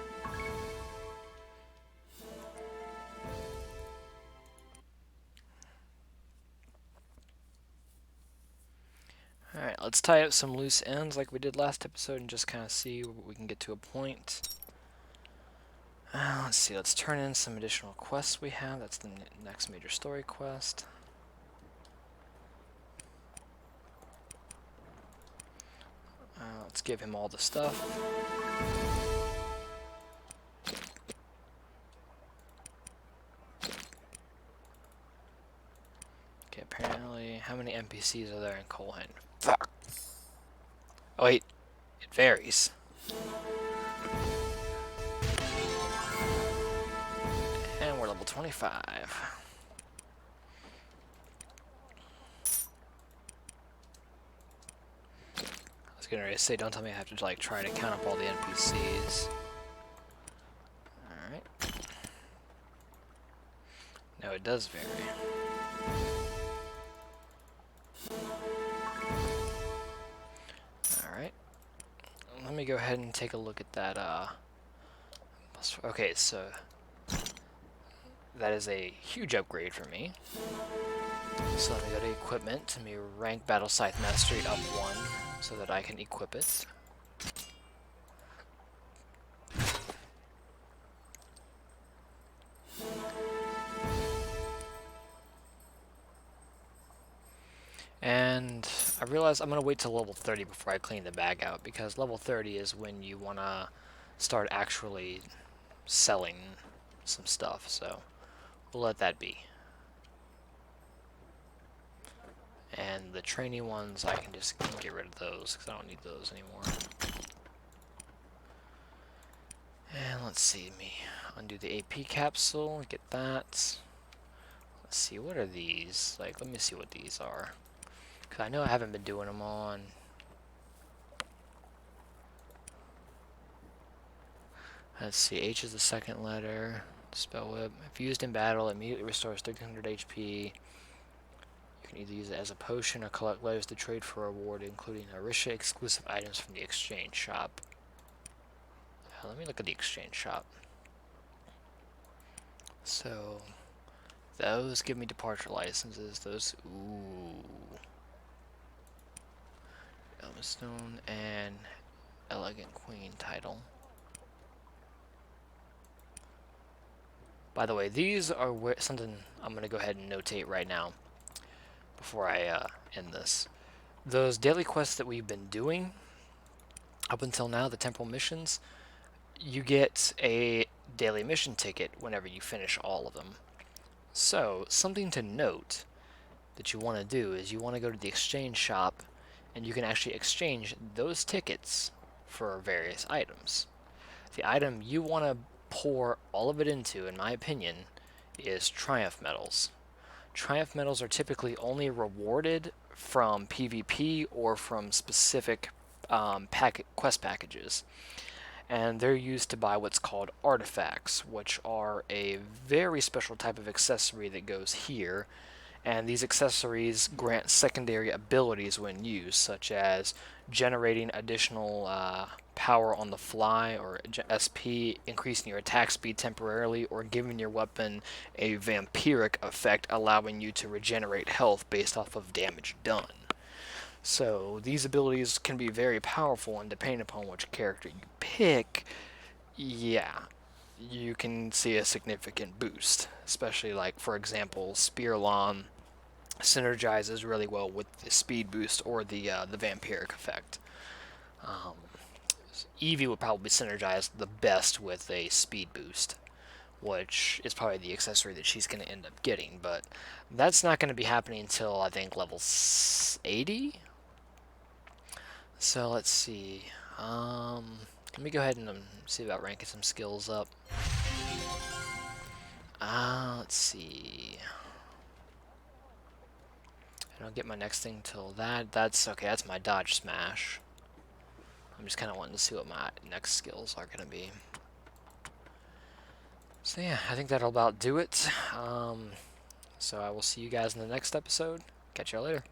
Alright, let's tie up some loose ends like we did last episode and just kind of see where we can get to a point. Let's see, let's turn in some additional quests we have. That's the next major story quest. Let's give him all the stuff. Okay, apparently, how many NPCs are there in Colehand? Fuck! Oh wait, it varies. And we're level 25. I was gonna say, don't tell me I have to like try to count up all the NPCs. Alright. No, it does vary. Alright. Let me go ahead and take a look at that, okay, so that is a huge upgrade for me. So let me go to equipment, let me rank Battle Scythe Mastery up 1 so that I can equip it. And I realize I'm going to wait till level 30 before I clean the bag out, because level 30 is when you want to start actually selling some stuff, so we'll let that be. And the trainee ones, I can just get rid of those, because I don't need those anymore. And let's see, let me undo the AP capsule, get that. Let's see, what are these? Like, let me see what these are. Because I know I haven't been doing them on. Let's see, H is the second letter. Spell whip. If used in battle, it immediately restores 1300 HP. You can either use it as a potion or collect letters to trade for a reward, including Arisha exclusive items from the exchange shop. Let me look at the exchange shop. So, those give me departure licenses. Those, ooh. Elmstone and Elegant Queen title. By the way, these are something I'm going to go ahead and notate right now before I end this. Those daily quests that we've been doing up until now, the temporal missions, you get a daily mission ticket whenever you finish all of them. So, something to note that you want to do is you want to go to the exchange shop and you can actually exchange those tickets for various items. The item you want to pour all of it into, in my opinion, is Triumph Medals. Triumph Medals are typically only rewarded from PvP or from specific quest packages. And they're used to buy what's called artifacts, which are a very special type of accessory that goes here. And these accessories grant secondary abilities when used, such as generating additional power on the fly, or SP, increasing your attack speed temporarily, or giving your weapon a vampiric effect, allowing you to regenerate health based off of damage done. So these abilities can be very powerful, and depending upon which character you pick, yeah, you can see a significant boost. Especially, like, for example, Spearlawn synergizes really well with the speed boost or the vampiric effect. Evie would probably synergize the best with a speed boost, which is probably the accessory that she's going to end up getting, but that's not going to be happening until, I think, level 80? So, let's see. Let me go ahead and see about ranking some skills up. Let's see. I don't get my next thing till that. That's okay, that's my dodge smash. I'm just kind of wanting to see what my next skills are going to be. So yeah, I think that'll about do it. So I will see you guys in the next episode. Catch y'all later.